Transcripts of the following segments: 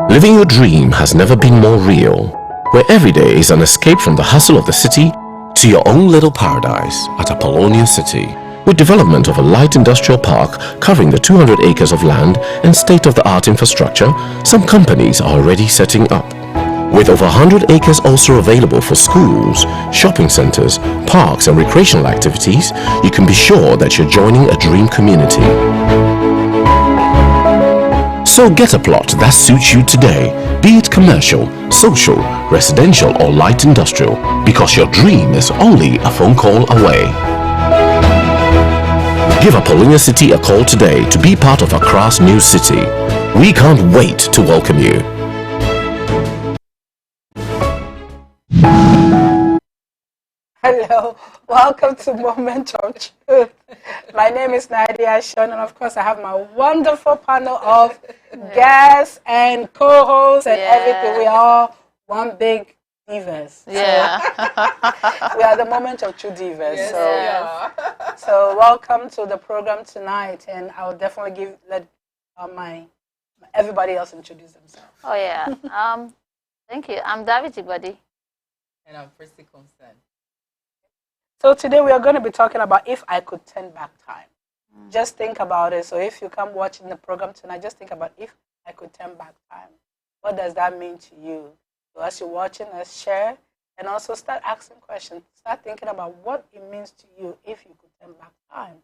Living your dream has never been more real, where every day is an escape from the hustle of the city to your own little paradise at Apollonia City. With development of a light industrial park covering the 200 acres of land and state-of-the-art infrastructure, some companies are already setting up. With over 100 acres also available for schools, shopping centers, parks and recreational activities, you can be sure that you're joining a dream community. So get a plot that suits you today, be it commercial, social, residential or light industrial, because your dream is only a phone call away. Give Apollonia City a call today to be part of Accra's new city. We can't wait to welcome you. Hello, welcome to Moment of Truth. My name is Nadia Sean, and of course I have my wonderful panel of guests and co-hosts and everything. We are one big divas. Yeah. So, we are the Moment of Truth divas. Yes, so welcome to the program tonight, and I'll definitely let everybody else introduce themselves. Oh yeah. Thank you. I'm David Jigbadi. And I'm Christy Constant. So today we are going to be talking about if I could turn back time. Just think about it. So if you come watching the program tonight, just think about if I could turn back time. What does that mean to you? So as you're watching, let's share and also start asking questions. Start thinking about what it means to you if you could turn back time.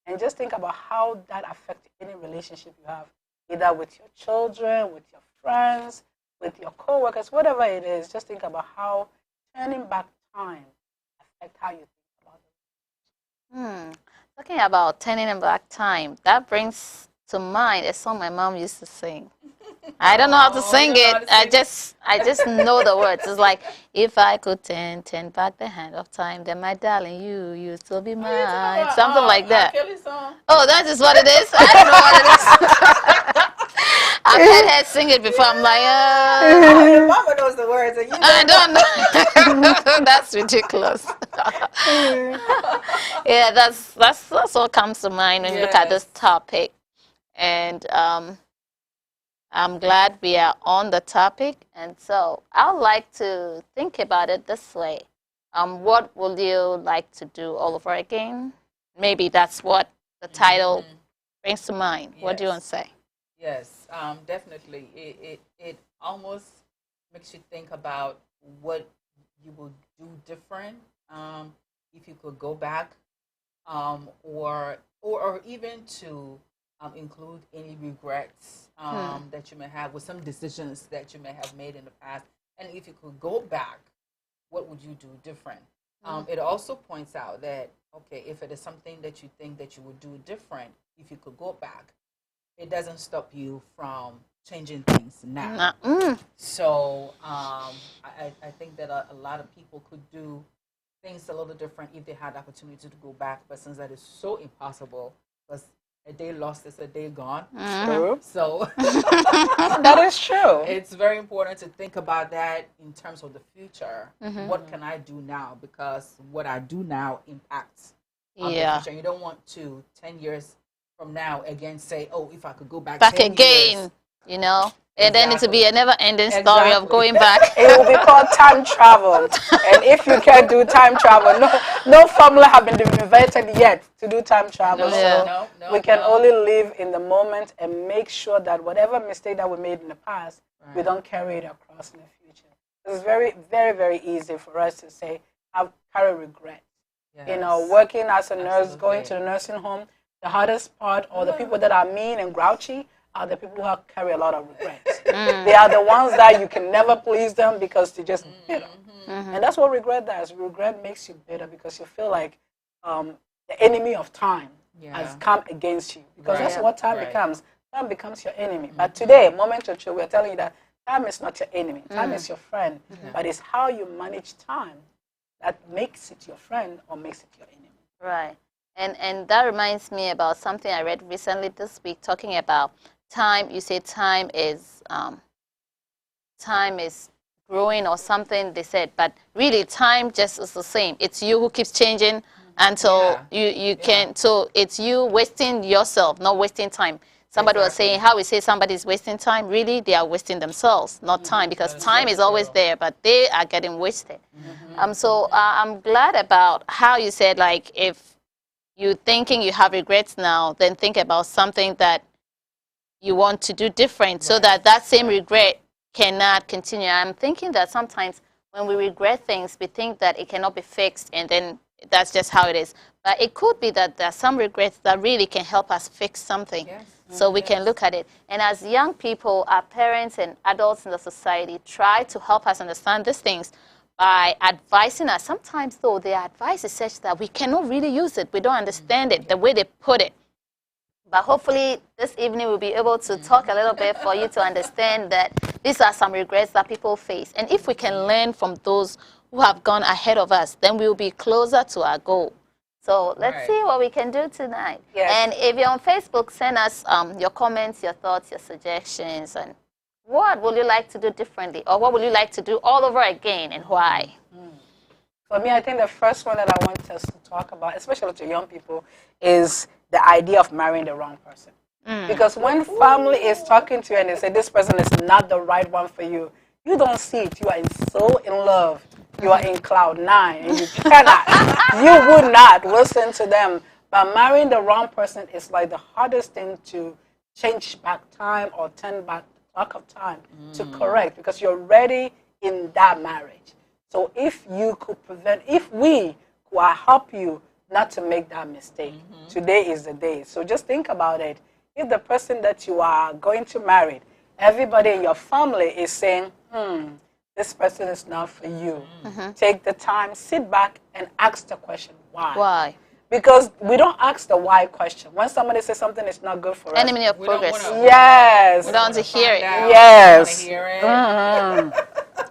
And just think about how that affects any relationship you have, either with your children, with your friends, with your co-workers, whatever it is. Just think about how turning back time affects how you think. Talking about turning back time, that brings to mind a song my mom used to sing. I don't know how to sing it. I just know the words. It's like, if I could turn back the hand of time, then my darling, you still be mine. Something like that. Oh, that is what it is. I don't know what it is. I've heard her sing it before. I'm like, Your mama knows the words, and you I don't know. That's ridiculous. Yeah, that's what comes to mind when you look at this topic. And I'm glad we are on the topic. And so I would like to think about it this way. What would you like to do all over again? Maybe that's what the title brings to mind. What do you want to say? Yes, definitely. It almost makes you think about what you would do different if you could go back, or even to include any regrets that you may have with some decisions that you may have made in the past. And if you could go back, what would you do different? It also points out that, okay, if it is something that you think that you would do different, if you could go back, it doesn't stop you from changing things now. So I think that a lot of people could do things a little different if they had the opportunity to go back. But since that is so impossible, because a day lost is a day gone. So that is true. It's very important to think about that in terms of the future. What can I do now? Because what I do now impacts the future. You don't want to 10 years from now again say, oh, if I could go back again, years. You know, and then it will be a never-ending story of going back. It will be called time travel. And if you can't do time travel, no formula have been invented yet to do time travel. We can only live in the moment and make sure that whatever mistake that we made in the past, we don't carry it across in the future. It's very, very, very easy for us to say, I carry regret. Yes. You know, working as a nurse, going to the nursing home, the hardest part, or the people that are mean and grouchy, are the people who carry a lot of regrets. They are the ones that you can never please them because they're just bitter. And that's what regret does. Regret makes you bitter because you feel like the enemy of time has come against you. Because that's what time becomes. Time becomes your enemy. But today, Moment of Truth, we're telling you that time is not your enemy. Time is your friend. But it's how you manage time that makes it your friend or makes it your enemy. Right. And that reminds me about something I read recently this week talking about time. You say time is growing or something, they said, but really time just is the same. It's you who keeps changing until you can. So it's you wasting yourself, not wasting time. Somebody was saying how we say somebody's wasting time. Really, they are wasting themselves, not time, because time is always there, but they are getting wasted. So I'm glad about how you said, like, if you're thinking you have regrets now, then think about something that you want to do different, so that that same regret cannot continue. I'm thinking that sometimes when we regret things, we think that it cannot be fixed, and then that's just how it is. But it could be that there are some regrets that really can help us fix something. So we can look at it. And as young people, our parents and adults in the society try to help us understand these things by advising us. Sometimes, though, their advice is such that we cannot really use it. We don't understand it, the way they put it. But hopefully this evening we'll be able to talk a little bit for you to understand that these are some regrets that people face. And if we can learn from those who have gone ahead of us, then we'll be closer to our goal. So let's see what we can do tonight. And if you're on Facebook, send us your comments, your thoughts, your suggestions, and what would you like to do differently, or what would you like to do all over again, and why? For me, I think the first one that I want us to talk about, especially to young people, is the idea of marrying the wrong person. Because when family is talking to you and they say this person is not the right one for you, you don't see it. You are so in love. You are in cloud 9, and you cannot, you would not listen to them. But marrying the wrong person is like the hardest thing to change back time or turn back the clock of time to correct, because you're already in that marriage. So if you could prevent, if we could help you not to make that mistake, today is the day. So just think about it. If the person that you are going to marry, everybody in your family is saying, this person is not for you. Take the time, sit back, and ask the question, why? Why? Because we don't ask the why question. When somebody says something is not good for us. Enemy of progress. Yes. We don't want to hear it. Yes.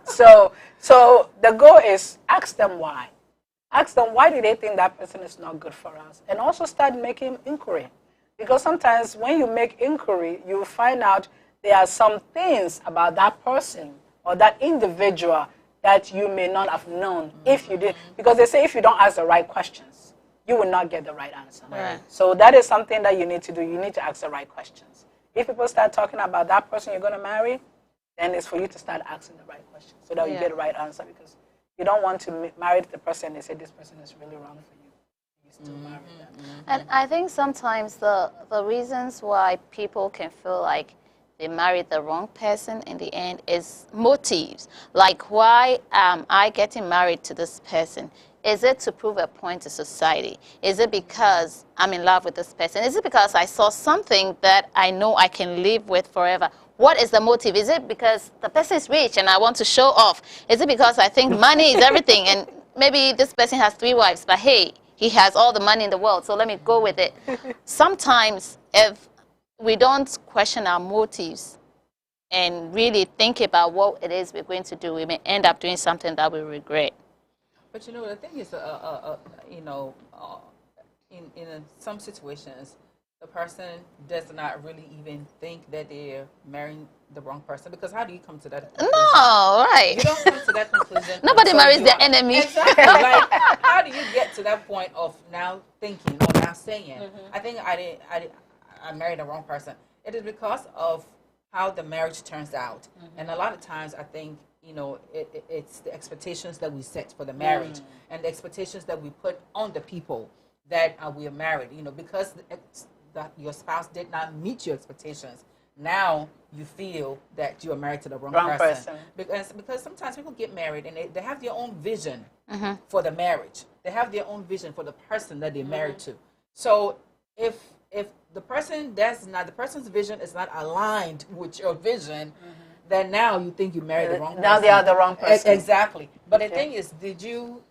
So the goal is ask them why. Ask them why do they think that person is not good for us. And also start making inquiry. Because sometimes when you make inquiry, you find out there are some things about that person or that individual that you may not have known if you did. Because they say if you don't ask the right questions, you will not get the right answer. So that is something that you need to do. You need to ask the right questions. If people start talking about that person you're going to marry, then it's for you to start asking the right questions so that you get the right answer. Because you don't want to marry the person and they say this person is really wrong for you. You still marry them. And I think sometimes the reasons why people can feel like they married the wrong person in the end is motives. Like, why am I getting married to this person? Is it to prove a point to society? Is it because I'm in love with this person? Is it because I saw something that I know I can live with forever? What is the motive? Is it because the person is rich and I want to show off? Is it because I think money is everything and maybe this person has 3 wives, but hey, he has all the money in the world, so let me go with it. Sometimes if we don't question our motives and really think about what it is we're going to do, we may end up doing something that we regret. But you know, the thing is, in some situations, the person does not really even think that they're marrying the wrong person, because how do you come to that conclusion? No, right. You don't come to that conclusion. Nobody marries their enemy. Exactly. Like, how do you get to that point of now thinking or now saying, I think I married the wrong person? It is because of how the marriage turns out. And a lot of times I think, it's the expectations that we set for the marriage and the expectations that we put on the people that we are married, because your spouse did not meet your expectations. Now you feel that you are married to the wrong person. Because sometimes people get married and they have their own vision for the marriage. They have their own vision for the person that they're married to. So if the person's vision is not aligned with your vision, then now you think you married the wrong person. Now they are the wrong person. Exactly. But the thing is, did you,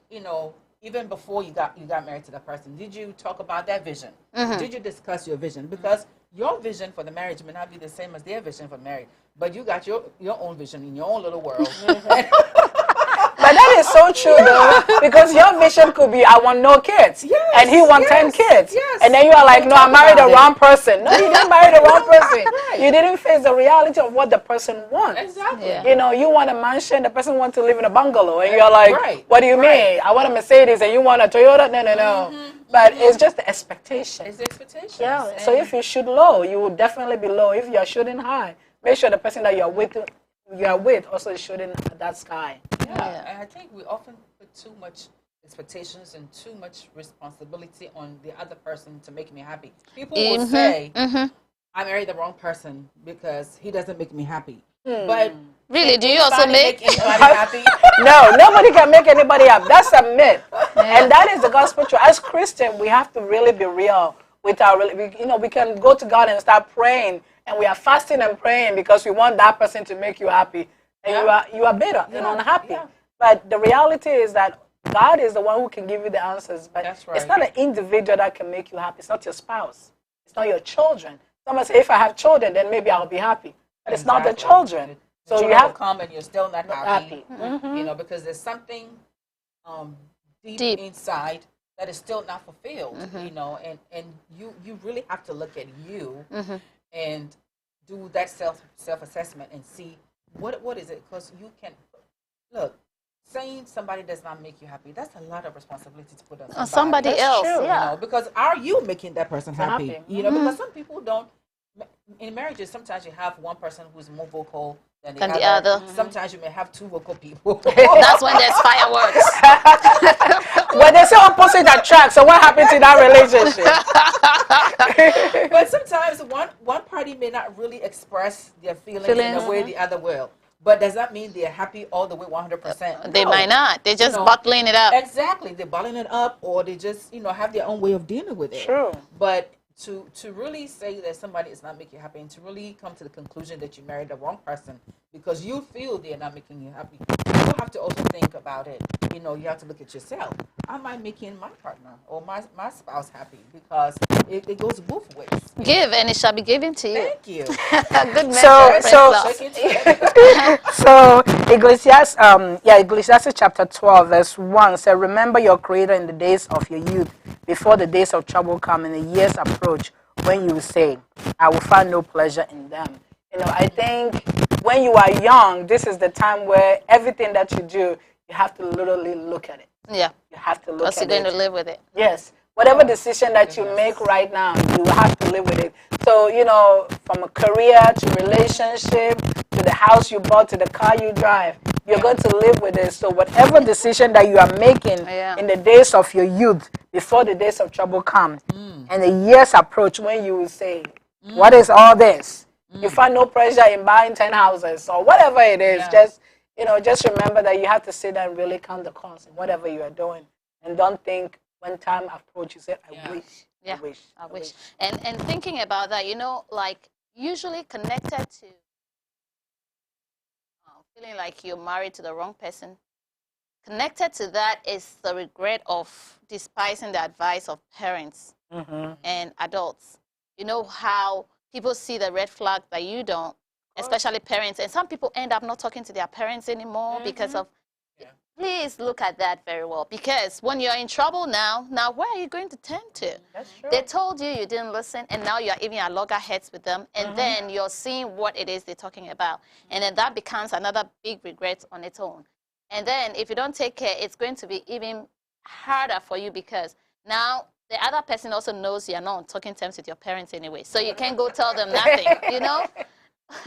even before you got married to that person, did you talk about that vision? Did you discuss your vision? Because your vision for the marriage may not be the same as their vision for marriage, but you got your own vision in your own little world. But But that is so true, though, because your vision could be, I want no kids, and he wants 10 kids, and then you are like, no, I married the wrong person. No, you didn't marry the wrong person. You didn't face the reality of what the person wants. Exactly. Yeah. You know, you want a mansion, the person wants to live in a bungalow, and you're like, what do you mean? I want a Mercedes, and you want a Toyota? No. But it's just the expectation. It's the expectation. Yeah. So if you shoot low, you will definitely be low. If you're shooting high, make sure the person that you're with also is shooting at that sky. Yeah. And I think we often put too much expectations and too much responsibility on the other person to make me happy. People will say, I married the wrong person because he doesn't make me happy. But Really, do you also make anybody happy? No, nobody can make anybody happy. That's a myth. And that is the gospel truth. As Christians, we have to really be real with our, we can go to God and start praying, and we are fasting and praying because we want that person to make you happy. And you are bitter and unhappy. But the reality is that God is the one who can give you the answers. But it's not an individual that can make you happy. It's not your spouse. It's not your children. Someone say, if I have children, then maybe I'll be happy. But it's not the children. So you have to come and you're still not happy. You know, because there's something deep inside that is still not fulfilled. You know, and you really have to look at you and do that self-assessment and see what is it, because you can look. Saying somebody does not make you happy, that's a lot of responsibility to put on somebody else. True. Yeah. You know, because are you making that person happy? You know, because some people don't. In marriages, sometimes you have one person who's more vocal than the other. Sometimes you may have two vocal people. That's when there's fireworks. Well, they say opposite attract. So what happened to that relationship? But sometimes one party may not really express their feelings in the way the other will. But does that mean they're happy all the way 100%? They might not. They're just bottling it up. Exactly. They're bottling it up, or they just, have their own way of dealing with it. True. But to really say that somebody is not making you happy, and to really come to the conclusion that you married the wrong person because you feel they're not making you happy, you have to also think about it. You have to look at yourself. Am I making my partner or my spouse happy? Because it goes both ways. Give, and it shall be given to you. Thank you. Good message. So Ecclesiastes chapter 12 verse 1 says, remember your creator in the days of your youth, before the days of trouble come and the years approach, when you say, I will find no pleasure in them. I think when you are young, this is the time where everything that you do, you have to literally look at it. Yeah. You have to look at it. Because you're going to live with it. Yes. Whatever decision that you make right now, you have to live with it. So, from a career to relationship, to the house you bought, to the car you drive, you're going to live with it. So whatever decision that you are making in the days of your youth, before the days of trouble come, and the years approach when you will say, what is all this? You find no pleasure in buying 10 houses or whatever it is. Just remember that you have to sit there and really count the cost in whatever you are doing. And don't think when time approaches, you say, I wish. And thinking about that, usually connected to feeling like you're married to the wrong person, connected to that is the regret of despising the advice of parents and adults. You know how people see the red flag that you don't, especially parents. And some people end up not talking to their parents anymore because of, please look at that very well. Because when you're in trouble now where are you going to turn to? That's true. They told you didn't listen, and now you're even at loggerheads with them, and then you're seeing what it is they're talking about. And then that becomes another big regret on its own. And then if you don't take care, it's going to be even harder for you, because now the other person also knows you're not on talking terms with your parents anyway. So you can't go tell them nothing,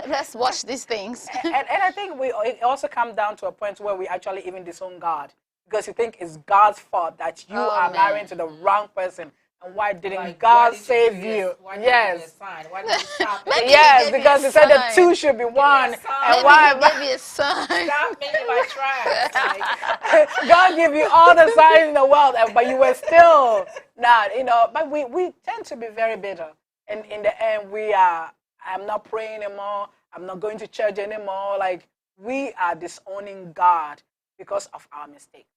Let's watch these things. and I think it also comes down to a point where we actually even disown God, because you think it's God's fault that you are marrying to the wrong person. And why didn't God save you? Why did you sign? Why did you stop it? Yes, because he said the two should be one. And why give me a sign? Stop making my tracks. God give you all the signs in the world, but you were still not, But we tend to be very bitter. And in the end, I'm not praying anymore. I'm not going to church anymore. Like, we are disowning God because of our mistakes.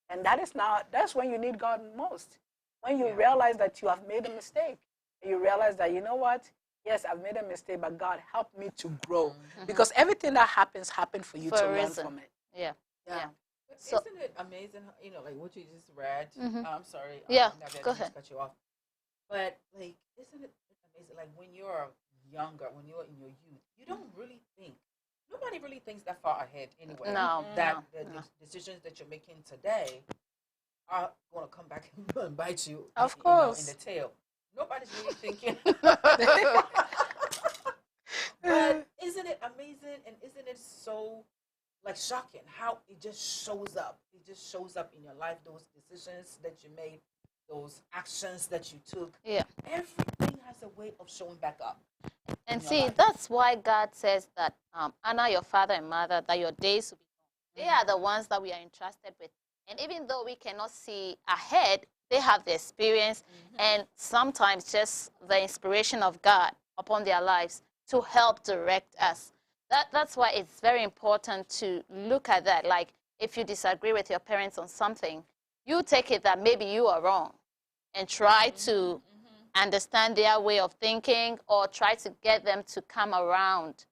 And that's when you need God most. When you realize that you have made a mistake. And you realize that, you know what? Yes, I've made a mistake, but God, help me to grow. Because everything that happens for you to learn from it. Yeah. So, isn't it amazing? You know, like what you just read. I'm sorry. Yeah, I'm not go going to ahead. cut you off. But like, isn't it amazing? Like when you're younger, when you're in your youth, you don't really think. Nobody really thinks that far ahead anyway. No, That no. the decisions that you're making today are going to come back and bite you. Of You know, in course. the tail. Nobody's really thinking. But isn't it amazing and isn't it so like shocking how it just shows up? It just shows up in your life. Those decisions that you made, those actions that you took. Yeah. Everything has a way of showing back up. And in your see, life. that's why God says that honor your father and mother, that your days will be long. They are the ones that we are entrusted with. And even though we cannot see ahead, they have the experience and sometimes just the inspiration of God upon their lives to help direct us. That's why it's very important to look at that. Like, if you disagree with your parents on something, you take it that maybe you are wrong and try to understand their way of thinking or try to get them to come around,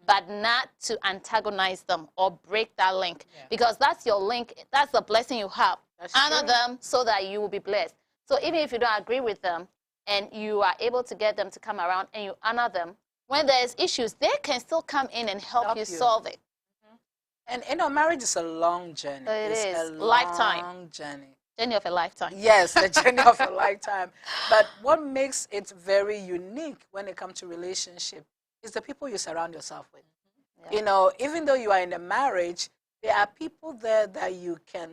but not to antagonize them or break that link. Yeah. Because that's your link. That's the blessing you have. That's Honor true. them so that you will be blessed. So even if you don't agree with them and you are able to get them to come around and you honor them, when there's issues, they can still come in and help Help you you. solve it. And marriage is a long journey. It It's is. a Lifetime. long journey. Journey of a lifetime. Yes, the journey of a lifetime. But what makes it very unique when it comes to relationship is the people you surround yourself with. Yeah. You know, even though you are in a marriage, there are people there that you can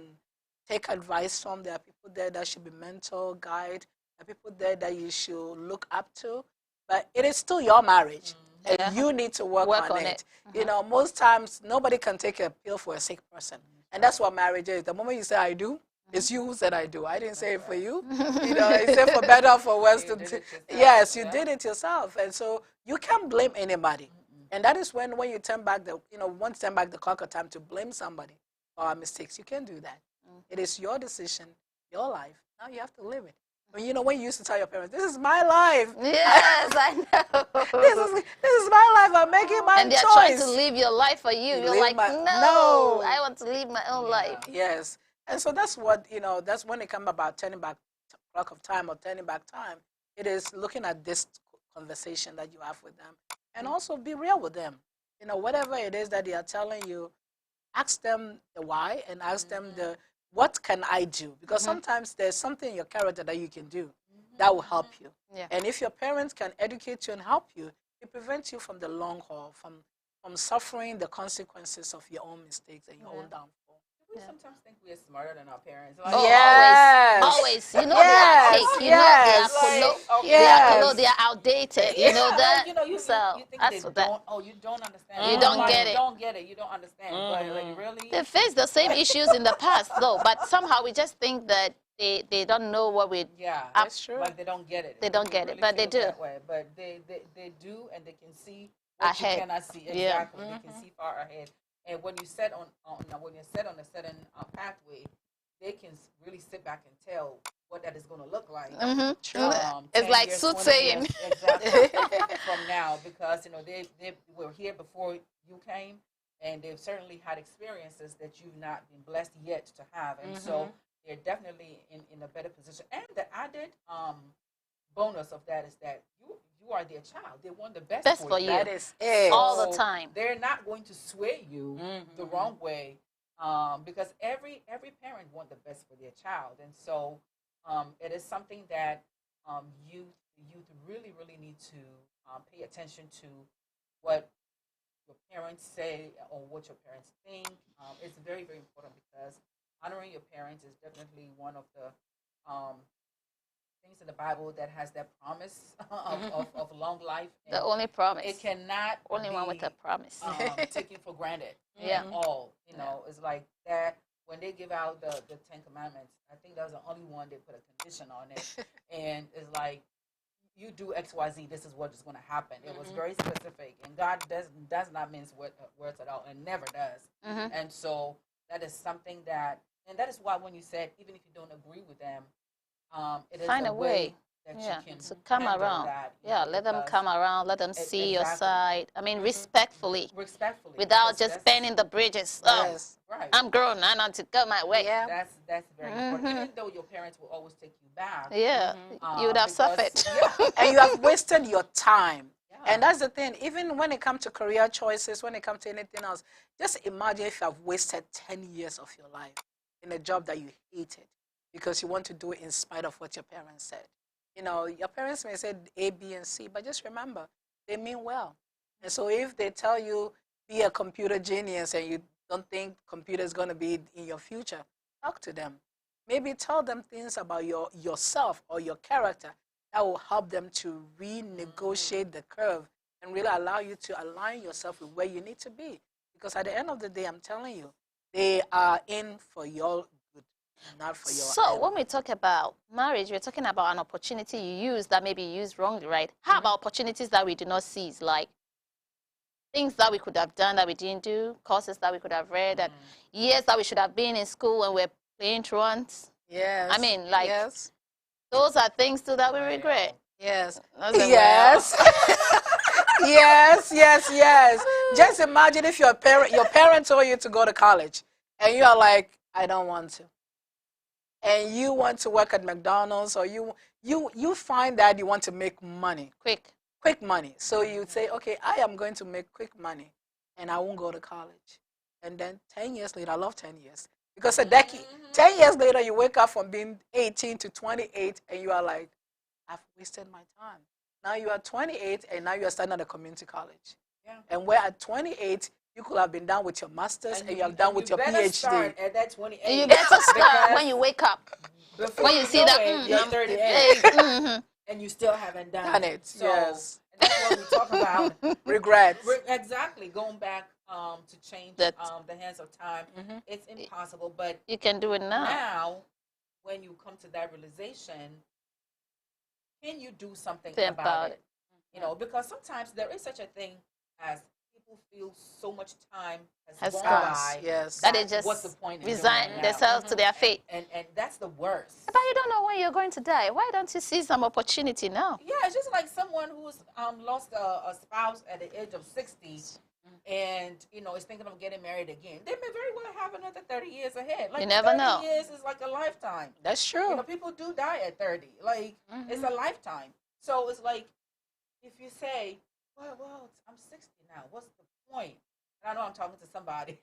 take advice from. There are people there that should be mentor, guide. There are people there that you should look up to. But it is still your marriage. And Yeah. you need to work on it. You know, most times nobody can take a pill for a sick person. And that's what marriage is. The moment you say I do, it's you who said I do. I didn't say it for you. You know, it's said for better or for worse. You did it yourself. Yes, you Yeah. did it yourself. And so you can't blame anybody. And that is when you turn back once turn back the clock of time to blame somebody for our mistakes. You can't do that. It is your decision, your life. Now you have to live it. When you used to tell your parents, "This is my life. Yes, I know. This is my life. I'm making my And they're choice." trying to live your life for you. You're Live like, my- no, No. I want to live my own life. Yes. And so that's what, that's when it comes about turning back clock of time or turning back time. It is looking at this conversation that you have with them and also be real with them. Whatever it is that they are telling you, ask them the why and ask them the what can I do? Because sometimes there's something in your character that you can do that will help you. Yeah. And if your parents can educate you and help you, it prevents you from the long haul, from suffering the consequences of your own mistakes and your own downfall. We sometimes think we're smarter than our parents. Oh, Yes. always. You know Yes, they are fake. You yes. know they are Like, okay. they are Yes. they are outdated. You know that. You so think they that's what that. don't. Oh, you don't understand. You don't Like, get it. You don't get it. You don't understand. But like really, They faced the same issues in the past, though. But somehow we just think that they don't know what we. yeah, That's true. like they don't get it. They don't It get it, really but they feels do. that way. But they do, and they can see what Ahead. you cannot see. Yeah. Exactly, they can see far ahead. And when you set on when you're set on a certain pathway, they can really sit back and tell what that is going to look like. It's 10 like years, 20 soothsaying. years, exactly, from now, because they were here before you came, and they've certainly had experiences that you've not been blessed yet to have, and so they're definitely in a better position. And the added bonus of that is that you are their child. They want the best, Best for for you. you. That is it. All the So time. They're not going to sway you the wrong way, because every parent wants the best for their child, and so it is something that youth really need to pay attention to what your parents say or what your parents think. It's very, very important because honoring your parents is definitely one of the things in the Bible that has that promise of long life. And The only promise. it cannot Only one with be, a promise. taken for granted Yeah. at all. It's like that when they give out the 10 Commandments. I think that was the only one they put a condition on it, and it's like, you do X, Y, Z, this is what is going to happen. It was very specific, and God does not mince words at all, and never does. And so that is something and that is why when you said even if you don't agree with them, it is Find a way. that Yeah, you can to come handle around. that. Yeah, let them because come around. Let them see your exactly. side. I mean, respectfully, Respectfully, without because just burning the bridges. Oh, Yes. right. I'm grown. I need to go my way. Yeah. That's very important. Even though your parents will always take you back, Yeah, you would have because- suffered. Yeah. And you have wasted your time. Yeah. And that's the thing. Even when it comes to career choices, when it comes to anything else, just imagine if you have wasted 10 years of your life in a job that you hated because you want to do it in spite of what your parents said. You know, your parents may say A, B, and C, but just remember, they mean well. And so if they tell you be a computer genius and you don't think computer is going to be in your future, talk to them. Maybe tell them things about yourself or your character that will help them to renegotiate the curve and really allow you to align yourself with where you need to be. Because at the end of the day, I'm telling you, they are in for your good, not for your So end. when we talk about marriage, we're talking about an opportunity you use that maybe you used wrongly, right? How about opportunities that we do not seize, like things that we could have done that we didn't do, courses that we could have read, and years that we should have been in school when we're playing truants? Yes. I mean, like, yes. those are things too that we regret. Yes. I said, Yes. yes. Just imagine if your parent told you to go to college and you are like, I don't want to. And you want to work at McDonald's or you find that you want to make money. Quick money. So you say, okay, I am going to make quick money and I won't go to college. And then 10 years later, I love 10 years. Because a decade, 10 years later, you wake up from being 18 to 28 and you are like, I've wasted my time. Now you are 28 and now you are starting at a community college. Yeah. And where at 28, you could have been done with your master's and you have done with your PhD. Start at that 28. You better start when you wake up. Before When you see that, you're I'm 38. And you still haven't done it. So, yes. And that's what we talk about. Regrets. Exactly. Going back to change That- the hands of time. It's impossible. But You can do it now. now, when you come to that realization, can you do something Think about about it? You know, because sometimes there is such a thing as people feel so much time has gone by. Yes. That they just what's the point in doing resign it now? themselves to their fate. And that's the worst. But you don't know when you're going to die. Why don't you see some opportunity now? Yeah, it's just like someone who's lost a spouse at the age of 60 and, you know, is thinking of getting married again. They may very well have another 30 years ahead. Like, You never 30 know. years is like a lifetime. That's true. You know, people do die at 30. Like, it's a lifetime. So it's like, if you say, well, I'm 60 now. What's the point? And I know I'm talking to somebody.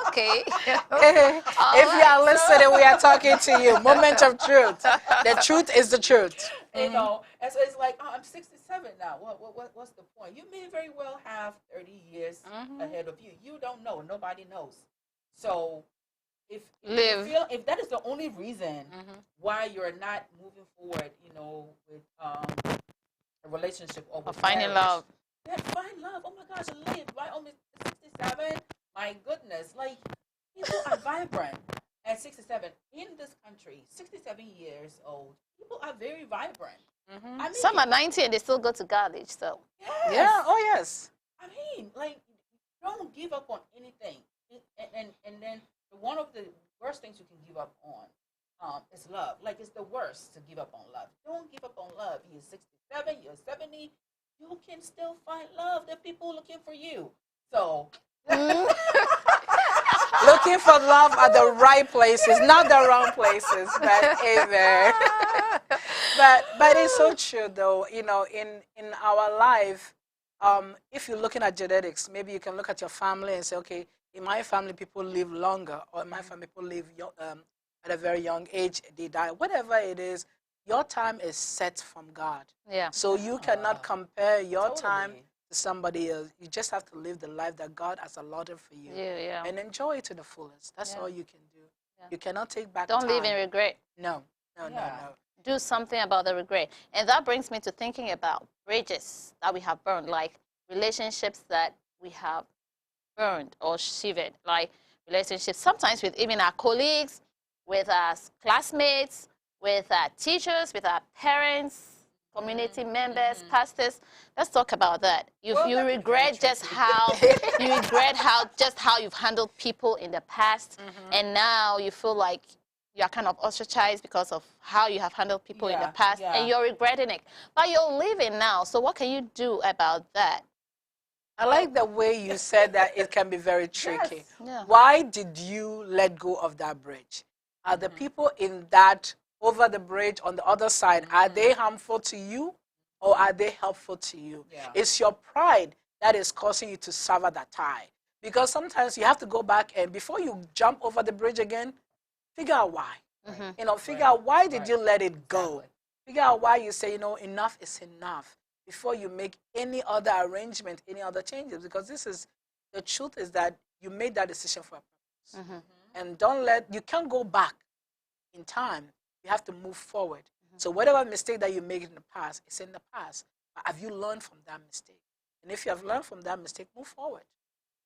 Okay. If you are listening, we are talking to you. Moment of truth. The truth is the truth. You know, and so it's like, oh, I'm 67 now. What's the point? You may very well have 30 years ahead of you. You don't know. Nobody knows. So if Live. you feel, if that is the only reason why you're not moving forward, you know, with a relationship or with Finding marriage, love. then find love. Oh my gosh, live. Why only 67? My goodness, like people are vibrant at 67 in this country. 67 years old, people are very vibrant. I mean, Some are 90 and they still go to college, so. yes. Yeah. Oh, yes. I mean, like, don't give up on anything. And then one of the worst things you can give up on is love. Like, it's the worst to give up on love. Don't give up on love. You're 67, you're 70. You can still find love. There are people looking for you. So, Looking for love at the right places, not the wrong places. But amen. But it's so true, though. You know, in our life, if you're looking at genetics, maybe you can look at your family and say, okay, in my family, people live longer, or in my family, people live at a very young age, they die. Whatever it is, your time is set from God. Yeah. So you cannot compare your time Totally. to somebody else. You just have to live the life that God has allotted for you. Yeah. And enjoy it to the fullest. That's all you can do. Yeah. You cannot take back Don't time. live in regret. No. Yeah. Do something about the regret. And that brings me to thinking about bridges that we have burned, like relationships that we have burned or shivered, like relationships sometimes with even our colleagues, with our classmates, with our teachers, with our parents, community members, pastors. Let's talk about that. You regret just how how you've handled people in the past, and now you feel like you are kind of ostracized because of how you have handled people in the Yeah, past, yeah. and you're regretting it. But you're living now, so what can you do about that? I like the way you said that it can be very tricky. Yes. Yeah. Why did you let go of that bridge? Are the people in that over the bridge on the other side, are they harmful to you or are they helpful to you? Yeah. It's your pride that is causing you to sever that tie. Because sometimes you have to go back and before you jump over the bridge again, figure out why. You know, figure out why did you let it go. Exactly. Figure out why you say, you know, enough is enough before you make any other arrangement, any other changes. Because this is, the truth is that you made that decision for a purpose. And don't let, you can't go back in time. You have to move forward. So whatever mistake that you made in the past, it's in the past. But have you learned from that mistake? And if you have learned from that mistake, move forward.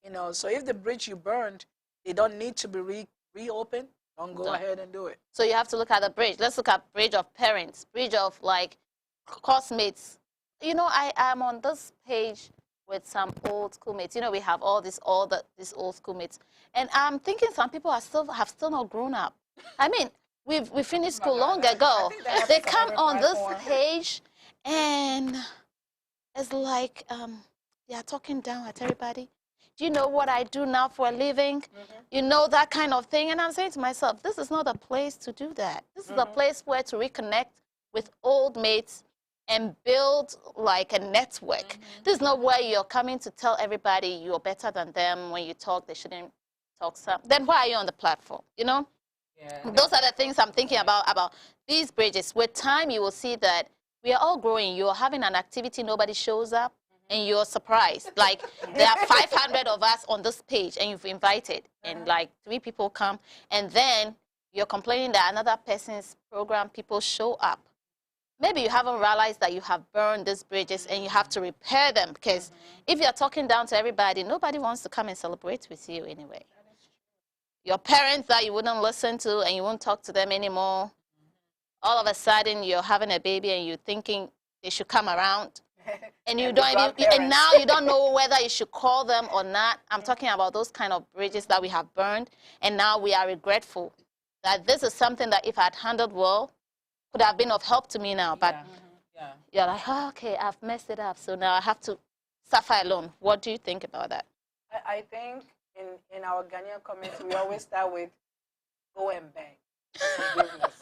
You know, so if the bridge you burned, they don't need to be reopened, don't go ahead and do it. So you have to look at the bridge. Let's look at bridge of parents, bridge of like classmates. You know, I am on this page with some old schoolmates. You know, we have these old schoolmates, and I'm thinking some people have still not grown up. I mean, we finished school long ago. They come on this page, and it's like they are talking down at everybody. Do you know what I do now for a living? You know, that kind of thing. And I'm saying to myself, this is not a place to do that. This is a place where to reconnect with old mates and build like a network. This is not where you're coming to tell everybody you're better than them. When you talk, they shouldn't talk some. Then why are you on the platform? You know? Yeah. Those are the things I'm thinking about these bridges. With time, you will see that we are all growing. You're having an activity, nobody shows up, and you're surprised. Like, there are 500 of us on this page, and you've invited, and like 3 people come, and then you're complaining that another person's program, people show up. Maybe you haven't realized that you have burned these bridges, and you have to repair them, because if you're talking down to everybody, nobody wants to come and celebrate with you anyway. Your parents that you wouldn't listen to and you won't talk to them anymore. All of a sudden, you're having a baby and you're thinking they should come around. And you don't even, and now you don't know whether you should call them or not. I'm talking about those kind of bridges that we have burned. And now we are regretful that this is something that if I'd handled well, could have been of help to me now. But you're like, oh, okay, I've messed it up. So now I have to suffer alone. What do you think about that? I think in our Ghanaian community, we always start with go and beg. Forgiveness.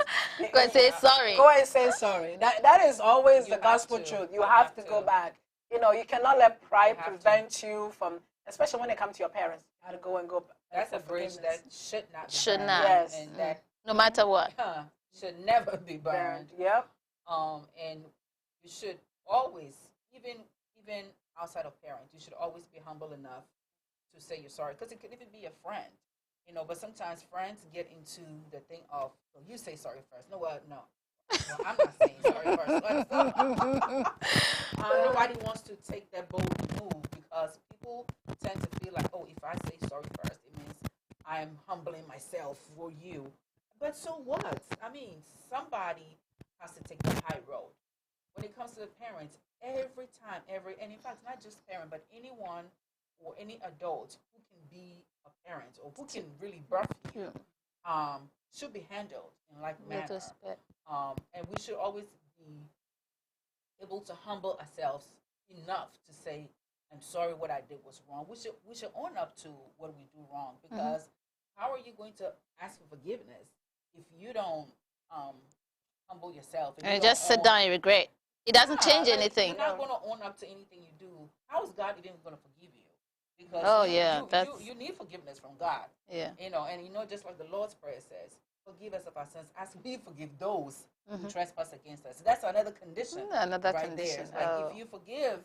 Go and say sorry. Go and say sorry. That is always the gospel to. truth. You have to go back. You know, you cannot let pride have to. prevent you from, especially when it comes to your parents. You have to go and go. That's for a bridge forgiveness. that should not be Should burned. not. Yes. And that No matter what. should never be burned. Yep. And you should always, even outside of parents, you should always be humble enough to say you're sorry. Because it could even be a friend, you know. But sometimes friends get into the thing of, well, you say sorry first. No, no. Well, I'm not saying sorry first. Nobody wants to take that bold move because people tend to feel like, oh, if I say sorry first, it means I'm humbling myself for you. But so what? I mean, somebody has to take the high road. When it comes to the parents, every time, and in fact, not just parent, but anyone or any adult who can be a parent or who can really birth you, should be handled in like manner. And we should always be able to humble ourselves enough to say, I'm sorry, what I did was wrong. We should own up to what we do wrong, because how are you going to ask for forgiveness if you don't humble yourself? And you just sit down and regret. It doesn't change anything. You're not going to own up to anything you do. How is God even going to forgive you? Because you need forgiveness from God. Yeah. You know, and you know, just like the Lord's Prayer says, forgive us of our sins as we forgive those who trespass against us. That's another condition. Another right condition. There. Like if you forgive,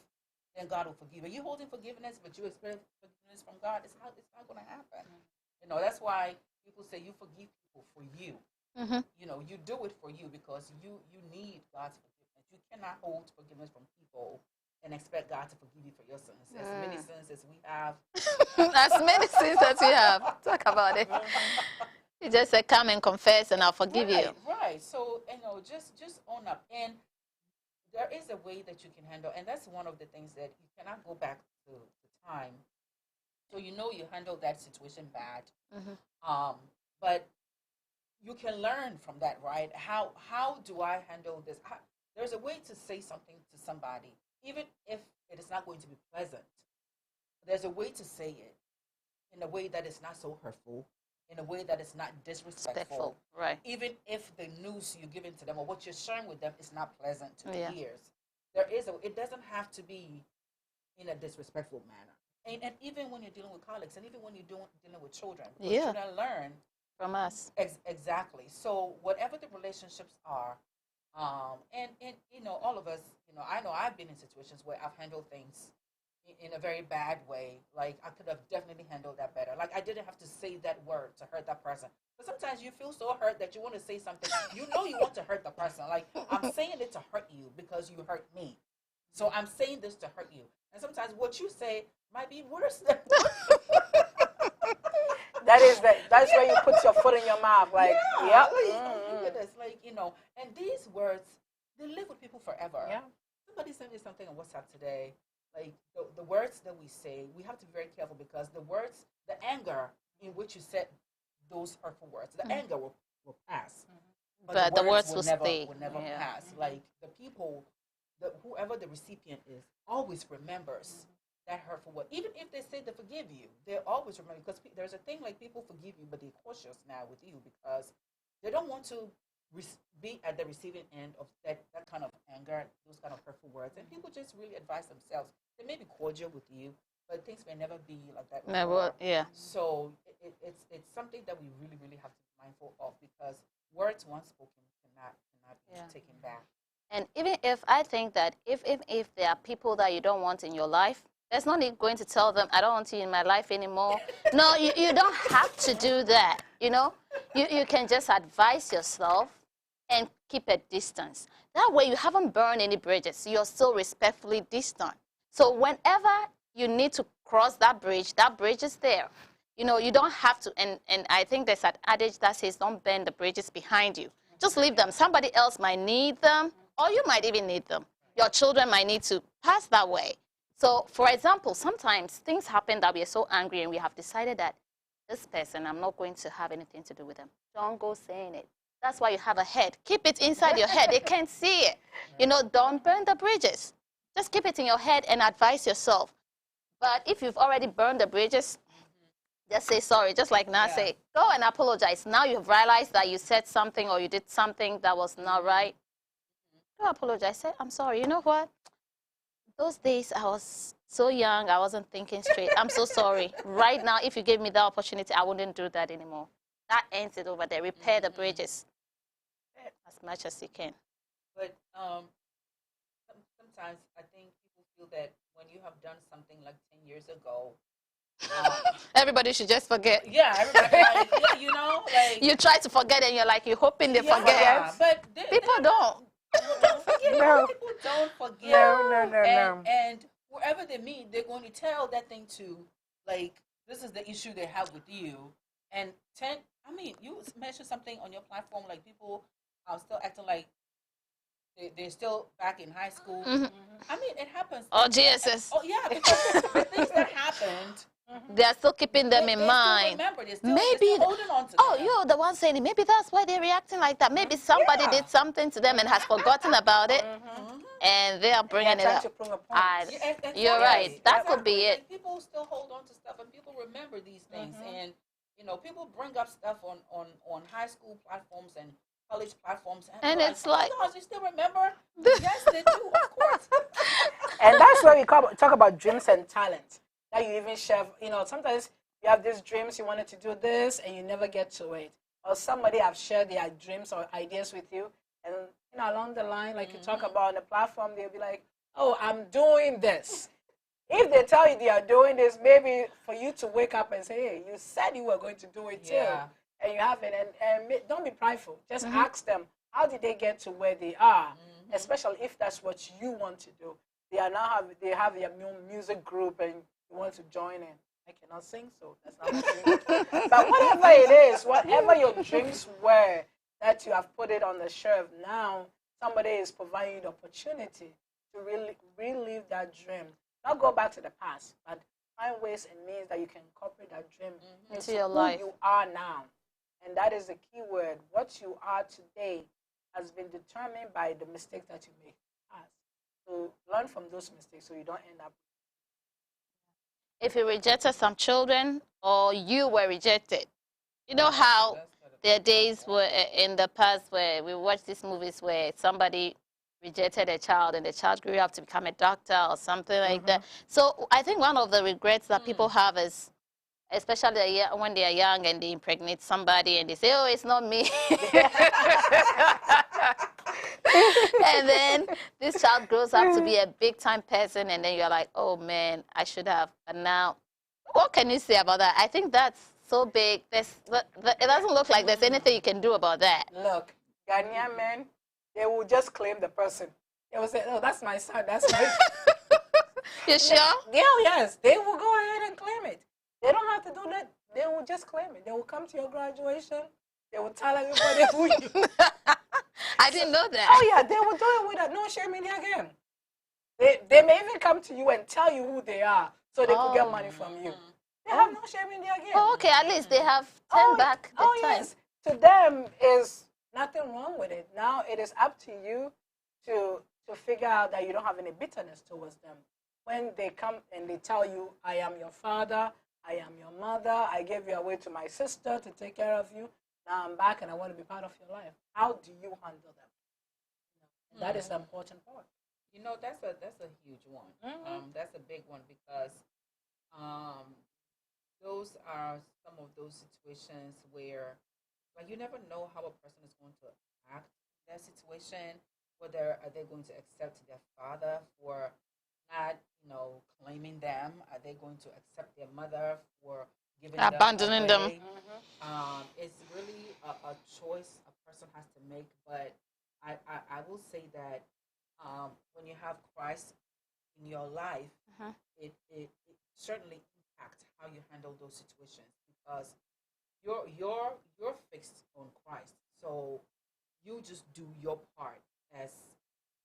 then God will forgive. Are you holding forgiveness, but you expect forgiveness from God? It's not going to happen. You know, that's why people say you forgive people for you. You know, you do it for you because you need God's forgiveness. You cannot hold forgiveness from people and expect God to forgive you for your sins. As many sins as we have. As many sins as we have. Talk about it. He just said, come and confess and I'll forgive you. Right. So, you know, just own up. And there is a way that you can handle, and that's one of the things that you cannot go back to time. So you know you handled that situation bad. But you can learn from that, right? How do I handle this? There's a way to say something to somebody, even if it is not going to be pleasant. There's a way to say it in a way that is not so hurtful, in a way that is not disrespectful. Right. Even if the news you're giving to them or what you're sharing with them is not pleasant to Yeah. the ears, it doesn't have to be in a disrespectful manner. And even when you're dealing with colleagues, and even when you're dealing with children, because Yeah. children learn From us. exactly. So whatever the relationships are, and all of us, I know I've been in situations where I've handled things in a very bad way. Like I could have definitely handled that better. Like I didn't have to say that word to hurt that person. But sometimes you feel so hurt that you want to say something. You know you want to hurt the person. Like I'm saying it to hurt you because you hurt me. So I'm saying this to hurt you. And sometimes what you say might be worse than That's where you put your foot in your mouth. Like, yeah, yep. Look at this. Like, and these words, they live with people forever. Yeah. Somebody sent me something on WhatsApp today. Like the words that we say, we have to be very careful because the words, the anger in which you said those hurtful words, the anger will pass. But the words will never, stay. will never Yeah. pass. Like the people, whoever the recipient is, always remembers that hurtful word. Even if they say they forgive you, they always remember. Because there's a thing like people forgive you, but they're cautious now with you because they don't want to be at the receiving end of that kind of anger, those kind of hurtful words. And people just really advise themselves. They may be cordial with you, but things may never be like that. Never, yeah. So it's something that we really, really have to be mindful of because words once spoken cannot be taken back. And even if I think that if there are people that you don't want in your life, there's no need going to tell them, I don't want you in my life anymore. No, you don't have to do that, You can just advise yourself and keep a distance. That way you haven't burned any bridges. You're still respectfully distant. So whenever you need to cross that bridge is there. You don't have to, and I think there's an adage that says don't burn the bridges behind you. Just leave them. Somebody else might need them, or you might even need them. Your children might need to pass that way. So, for example, sometimes things happen that we are so angry and we have decided that this person, I'm not going to have anything to do with them. Don't go saying it. That's why you have a head. Keep it inside your head. They can't see it. Don't burn the bridges. Just keep it in your head and advise yourself. But if you've already burned the bridges, just say sorry. Just like Na say, go and apologize. Now you've realized that you said something or you did something that was not right. Go apologize. Say, I'm sorry. You know what? Those days I was so young, I wasn't thinking straight. I'm so sorry. Right now, if you gave me that opportunity, I wouldn't do that anymore. That ends it over there. Repair the bridges as much as you can. But sometimes I think people feel that when you have done something like 10 years ago, everybody should just forget. Yeah, everybody, like, you try to forget and you're like, you're hoping they forget. But people don't. No. People don't forget. No. And wherever they meet, they're going to tell that thing to, like, this is the issue they have with you. And you mentioned something on your platform, like people are still acting like they're still back in high school. It happens. Or GSS. Oh, yeah, because the things that happened, they are still keeping them in mind. They're still holding on to them. You're the one saying it. Maybe that's why they're reacting like that. Maybe somebody did something to them and has forgotten about it, and they are bringing it up. You're right. That could be it. People still hold on to stuff, and people remember these things. And people bring up stuff on high school platforms and college platforms, and it's like, oh, you still remember? Yes, they do, of course. And that's where we talk about dreams and talent. That you even share, sometimes you have these dreams, you wanted to do this, and you never get to it. Or somebody have shared their dreams or ideas with you, and along the line, like you talk about on the platform, they'll be like, oh, I'm doing this. If they tell you they are doing this, maybe for you to wake up and say, hey, you said you were going to do it too. And you have it. And don't be prideful. Just ask them, how did they get to where they are? Especially if that's what you want to do. They have their music group and you want to join in. I cannot sing, so that's not my thing. But whatever it is, whatever your dreams were that you have put it on the shelf, now somebody is providing you the opportunity to really relive that dream. Not go back to the past, but find ways and means that you can incorporate that dream into your life. Who you are now. And that is the key word. What you are today has been determined by the mistakes that you make. So learn from those mistakes so you don't end up. If you rejected some children or you were rejected, you know how there are days where in the past where we watch these movies where somebody rejected a child and the child grew up to become a doctor or something like that. So I think one of the regrets that people have is, especially when they are young and they impregnate somebody and they say, oh, it's not me. And then this child grows up to be a big-time person, and then you're like, oh, man, I should have. But now, what can you say about that? I think that's so big. It doesn't look like there's anything you can do about that. Look, Ghanaian men, they will just claim the person. They will say, oh, that's my son, that's my son. You sure? Yeah, yes. They will go ahead and claim it. They don't have to do that. They will just claim it. They will come to your graduation. They will tell everybody who you. I didn't know that. Oh yeah, they will do it with no shame in their game. They may even come to you and tell you who they are, so they could get money from you. They have no shame in their game. Oh, okay, at least they have turned back the time. Yes. To them is nothing wrong with it. Now it is up to you to figure out that you don't have any bitterness towards them. When they come and they tell you, I am your father, I am your mother, I gave you away to my sister to take care of you. Now I'm back and I want to be part of your life. How do you handle them? That is the important part. You know, that's a huge one. That's a big one because those are some of those situations where, like, you never know how a person is going to act in that situation. Whether are they going to accept their father for not, claiming them? Are they going to accept their mother for abandoning them? It's really a choice a person has to make. But I will say that when you have Christ in your life, it certainly impacts how you handle those situations because you're fixed on Christ. So you just do your part, as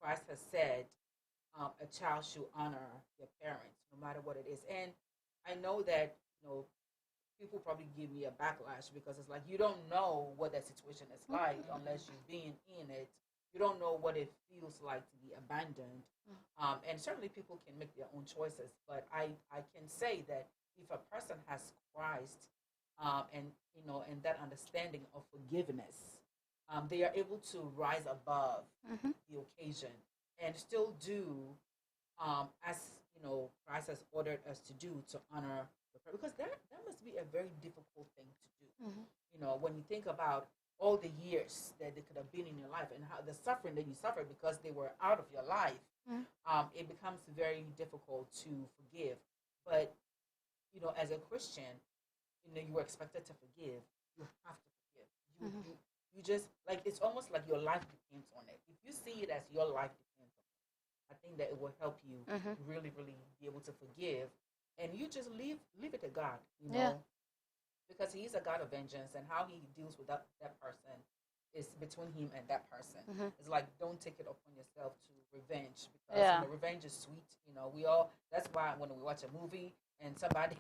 Christ has said. A child should honor their parents, no matter what it is. And I know that people probably give me a backlash because it's like you don't know what that situation is like unless you've been in it. You don't know what it feels like to be abandoned. And certainly people can make their own choices. But I can say that if a person has Christ and that understanding of forgiveness, they are able to rise above the occasion and still do as Christ has ordered us to do, to honor the prayer, because that must be a very difficult thing to do. When you think about all the years that they could have been in your life and how the suffering that you suffered because they were out of your life, it becomes very difficult to forgive. But as a Christian, you were expected to forgive. You have to forgive. You just, like, it's almost like your life depends on it. If you see it as your life depends on it, I think that it will help you really, really be able to forgive. And you just leave it to God, because He is a God of vengeance, and how He deals with that person is between Him and that person. It's like, don't take it upon yourself to revenge, because revenge is sweet. That's why when we watch a movie and somebody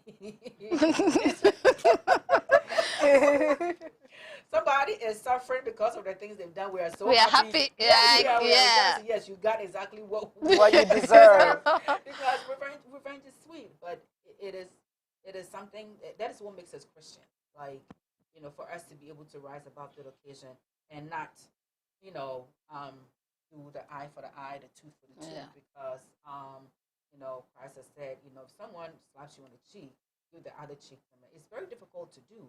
somebody is suffering because of the things they've done, we are happy. Yes, you got exactly what you deserve. Because revenge is sweet, but it is something that is what makes us Christian. Like, for us to be able to rise above the occasion and not, do the eye for the eye, the tooth for the tooth, because Christ has said, if someone slaps you on the cheek, give the other cheek. It's very difficult to do,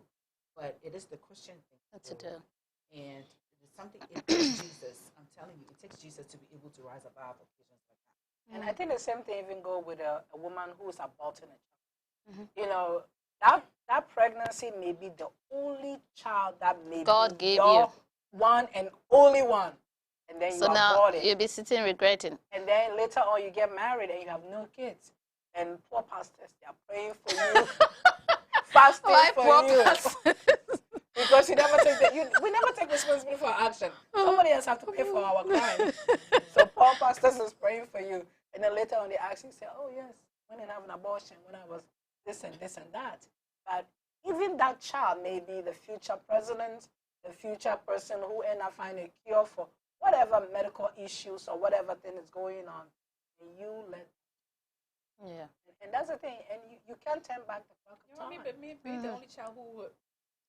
but it is the Christian thing to do. And it's something, it takes Jesus. I'm telling you, it takes Jesus to be able to rise above occasions like that. And I think the same thing even go with a woman who is aborting a child. That pregnancy may be the only child that may God be gave you. One and only one. And then you abort it. You'll be sitting regretting. And then later on you get married and you have no kids. And poor pastors, they are praying for you, fasting for you. Because you never we never take responsibility for our action. Somebody else has to pay for our crime. So poor pastors is praying for you. And then later on they actually say, oh yes, when I have an abortion, when I was this and this and that. But even that child may be the future president, the future person who end up finding a cure for whatever medical issues or whatever thing is going on. And you let. Yeah. And that's the thing. And you can't turn back the clock of time. Maybe the only child who would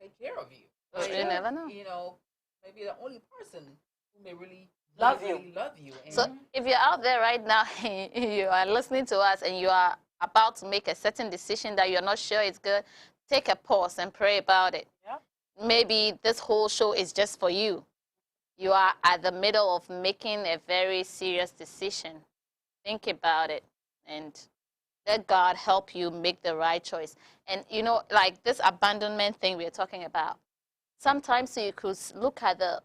take care of you. You never know. You know, maybe the only person who may really Love really love you. And So if you're out there right now, you are listening to us and you are about to make a certain decision that you're not sure is good, take a pause and pray about it. Yeah. Maybe this whole show is just for you. You are at the middle of making a very serious decision. Think about it and let God help you make the right choice. And you know, like this abandonment thing we're talking about, sometimes you could look at the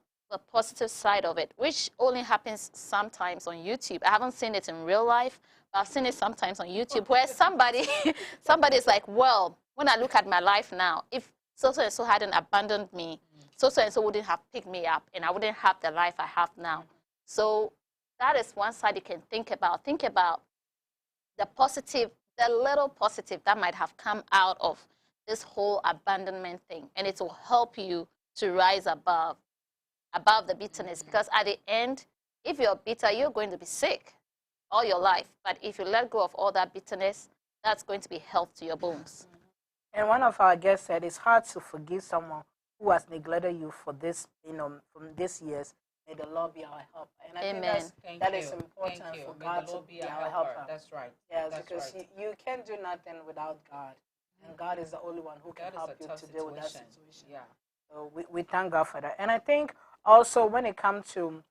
positive side of it, which only happens sometimes on YouTube. I haven't seen it in real life, but I've seen it sometimes on YouTube where somebody is like, well, when I look at my life now, if so-and-so hadn't abandoned me, so-and-so wouldn't have picked me up, and I wouldn't have the life I have now. So that is one side you can think about. Think about the positive, the little positive that might have come out of this whole abandonment thing, and it will help you to rise above the bitterness. Because at the end, if you're bitter, you're going to be sick all your life. But if you let go of all that bitterness, that's going to be health to your bones. And one of our guests said it's hard to forgive someone who has neglected you for this, from this years. May the Lord be our helper. And I Amen. think that is important for God to be our helper. That's right. Yes, That's because right. you can't do nothing without God. And God is the only one who can help you to deal with that situation. Yeah. So we thank God for that. And I think also when it comes to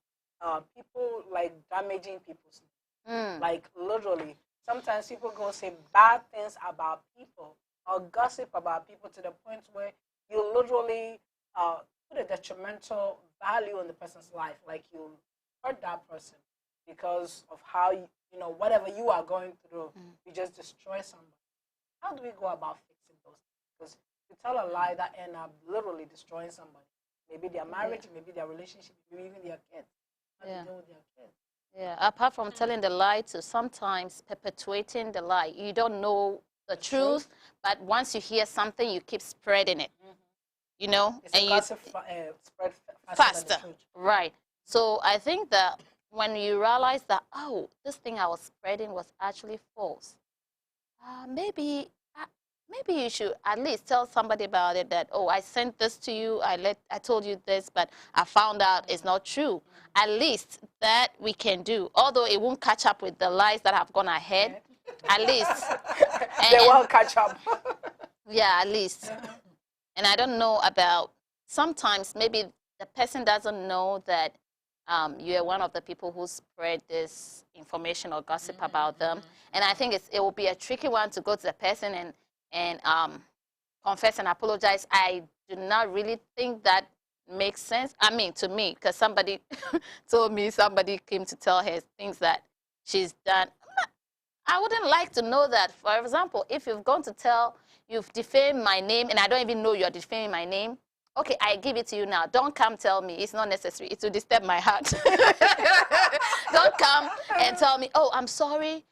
people like damaging people's name, like literally, sometimes people go say bad things about people or gossip about people to the point where you literally put a detrimental value on the person's life. Like you hurt that person because of how, whatever you are going through, you just destroy somebody. How do we go about fixing those things? Because you tell a lie that end up literally destroying somebody. Maybe their marriage, maybe their relationship, maybe even their kids. How to deal with their kids. Yeah, apart from telling the lie to sometimes perpetuating the lie. You don't know the truth, but once you hear something, you keep spreading it. You know? It's and you spread faster. Than the truth. Right. So I think that when you realize that, oh, this thing I was spreading was actually false, maybe you should at least tell somebody about it, that, oh, I sent this to you, I told you this, but I found out it's not true. At least that we can do. Although it won't catch up with the lies that have gone ahead, at least. They won't catch up. Yeah, at least. And I don't know about, sometimes maybe the person doesn't know that you are one of the people who spread this information or gossip about them. And I think it will be a tricky one to go to the person and confess and apologize. I do not really think that makes sense. I mean, to me, because somebody told me, somebody came to tell her things that she's done. I wouldn't like to know that. For example, if you've gone to tell, you've defamed my name, and I don't even know you're defaming my name, okay, I give it to you now. Don't come tell me. It's not necessary. It will disturb my heart. Don't come and tell me, oh, I'm sorry.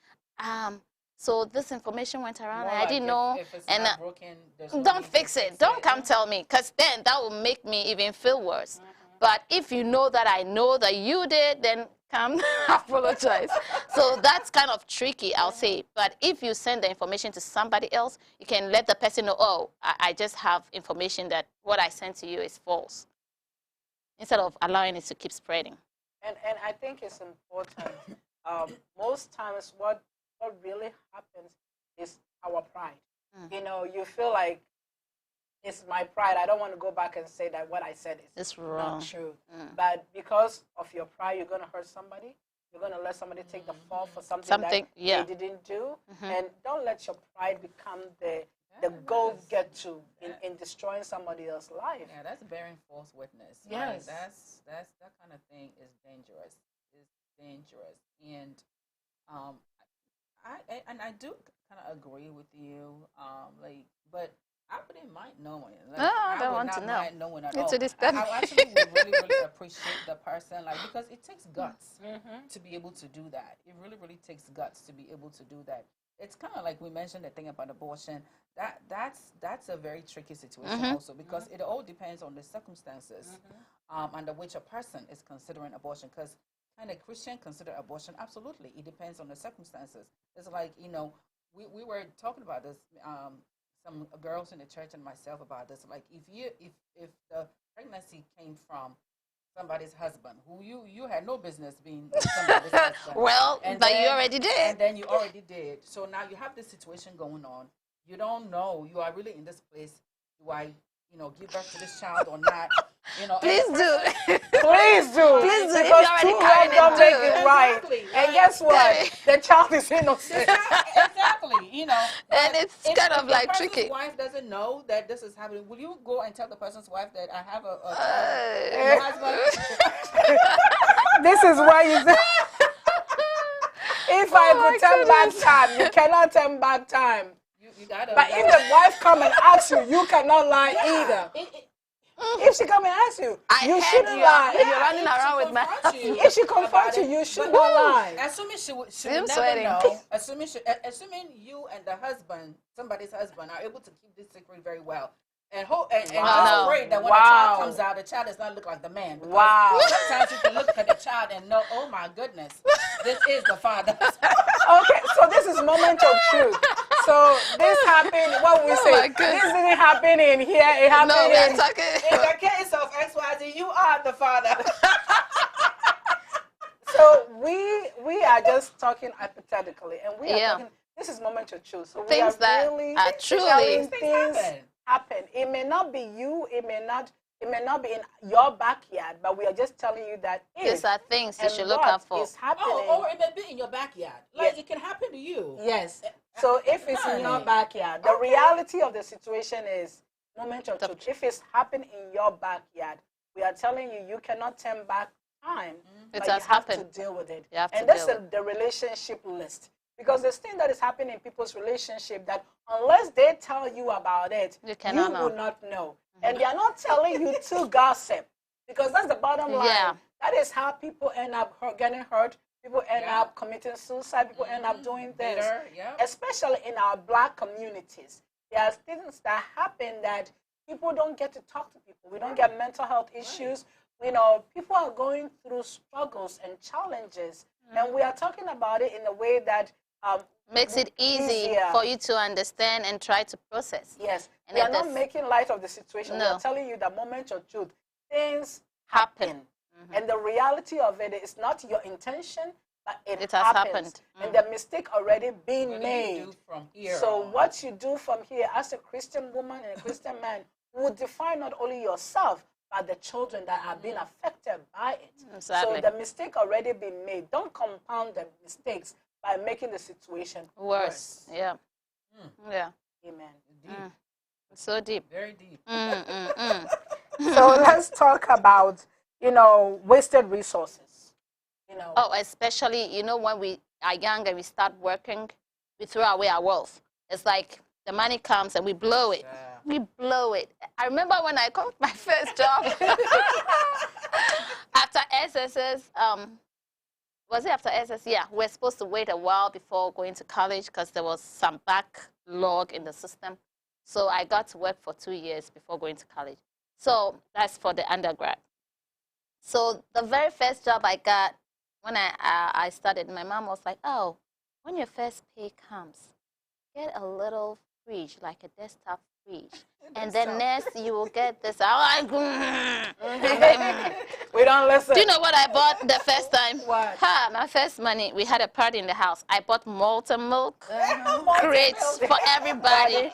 So this information went around, and I didn't know. If it's and not broken, don't fix it. Don't come tell me, because then that will make me even feel worse. But if you know that I know that you did, then come apologize. So that's kind of tricky, I'll say. But if you send the information to somebody else, you can let the person know, oh, I just have information that what I sent to you is false, instead of allowing it to keep spreading. And I think it's important. Most times what really happens is our pride. You feel like, it's my pride. I don't want to go back and say that what I said is not true. But because of your pride, you're going to hurt somebody. You're going to let somebody take the fall for something that they didn't do. And don't let your pride become the go-get-to in destroying somebody else's life. Yeah, that's bearing false witness. Yes. Right? That's that kind of thing is dangerous. It's dangerous. And I do kind of agree with you. But I wouldn't mind knowing. I don't want to know. Mind knowing at all. I actually would really appreciate the person, because it takes guts to be able to do that. It really, really takes guts to be able to do that. it's kind of like we mentioned the thing about abortion. That's a very tricky situation also, because it all depends on the circumstances under which a person is considering abortion. Because can a Christian consider abortion? Absolutely. It depends on the circumstances. It's like, we were talking about this, some girls in the church and myself about this. Like, if the pregnancy came from somebody's husband, who you had no business being somebody's husband. Well, but you already did. And then you already did. So now you have this situation going on. You don't know. You are really in this place. Do I, give birth to this child or not? Please do. Please do. Please do. Because two wrongs don't make it right. Exactly, And guess what? The child is innocent. Exactly. And it's kind of like if the tricky. person's wife doesn't know that this is happening, will you go and tell the person's wife that I have a husband? This is why you say, if I could turn back time, you cannot turn back time. You gotta. But if the wife come and ask you, you cannot lie either. If she come and ask you, you shouldn't lie. You're running around with my husband. If she confronts you, you should not lie. Assuming she would I'm never sweating. know. Assuming you and the husband, somebody's husband, are able to keep this secret very well, and just pray that when the child comes out, the child does not look like the man. Because Wow. sometimes you can look at the child and know, oh my goodness, this is the father. Okay, so this is moment of truth. So this happened, what we say, my this goodness. didn't happen in here, it happened No, we're in... talking. In the case of XYZ, you are the father. So we are just talking hypothetically, and we are Yeah. talking, this is moment of truth. So we Things are that really are truly- telling Things things happen. happen. It may not be you, it may not be in your backyard, but we are just telling you that These are things you and should look what out for. is happening. Or it may be in your backyard. Like, Yeah. it can happen to you. Yes. So if it's in your Honey. backyard, the reality of the situation is moment of truth. If it's happening in your backyard, we are telling you you cannot turn back time, It but has you have happened. to deal with it. You have to And that's deal with the relationship list. Because there's thing that is happening in people's relationship that unless they tell you about it, You cannot know. will not know. And they are not telling you to gossip. Because that's the bottom line. Yeah. That is how people end up getting hurt. People end Yeah. up committing suicide. People end up doing things. Bitter, yeah. Especially in our black communities. There are things that happen that people don't get to talk to people. We don't get mental health issues. People are going through struggles and challenges. And we are talking about it in a way that Makes it easy easier. for you to understand and try to process. Yes, And we are it not does- making light of the situation. We No. are telling you the moment of truth. Things Happen. happen. And the reality of it is not your intention, but it It has happens. happened. And the mistake already been What do you made. do from here So on? what you do from here as a Christian woman and a Christian man will define not only yourself, but the children that are being affected by it. Exactly. So the mistake already been made. Don't compound the mistakes by making the situation Worse. Yeah. Yeah. Amen. Deep. So deep. Very deep. So let's talk about, wasted resources. Oh, especially, when we are young and we start working, we throw away our wealth. It's like the money comes and we blow it. Yeah. We blow it. I remember when I got my first job after SSS. Was it after SS? Yeah, we're supposed to wait a while before going to college because there was some backlog in the system. So I got to work for 2 years before going to college. So that's for the undergrad. So the very first job I got when I started, my mom was like, "Oh, when your first pay comes, get a little fridge, like a desktop fridge. And then next you will get this." We don't listen. Do you know what I bought the first time? What? My first money, we had a party in the house. I bought molten milk, crates for everybody.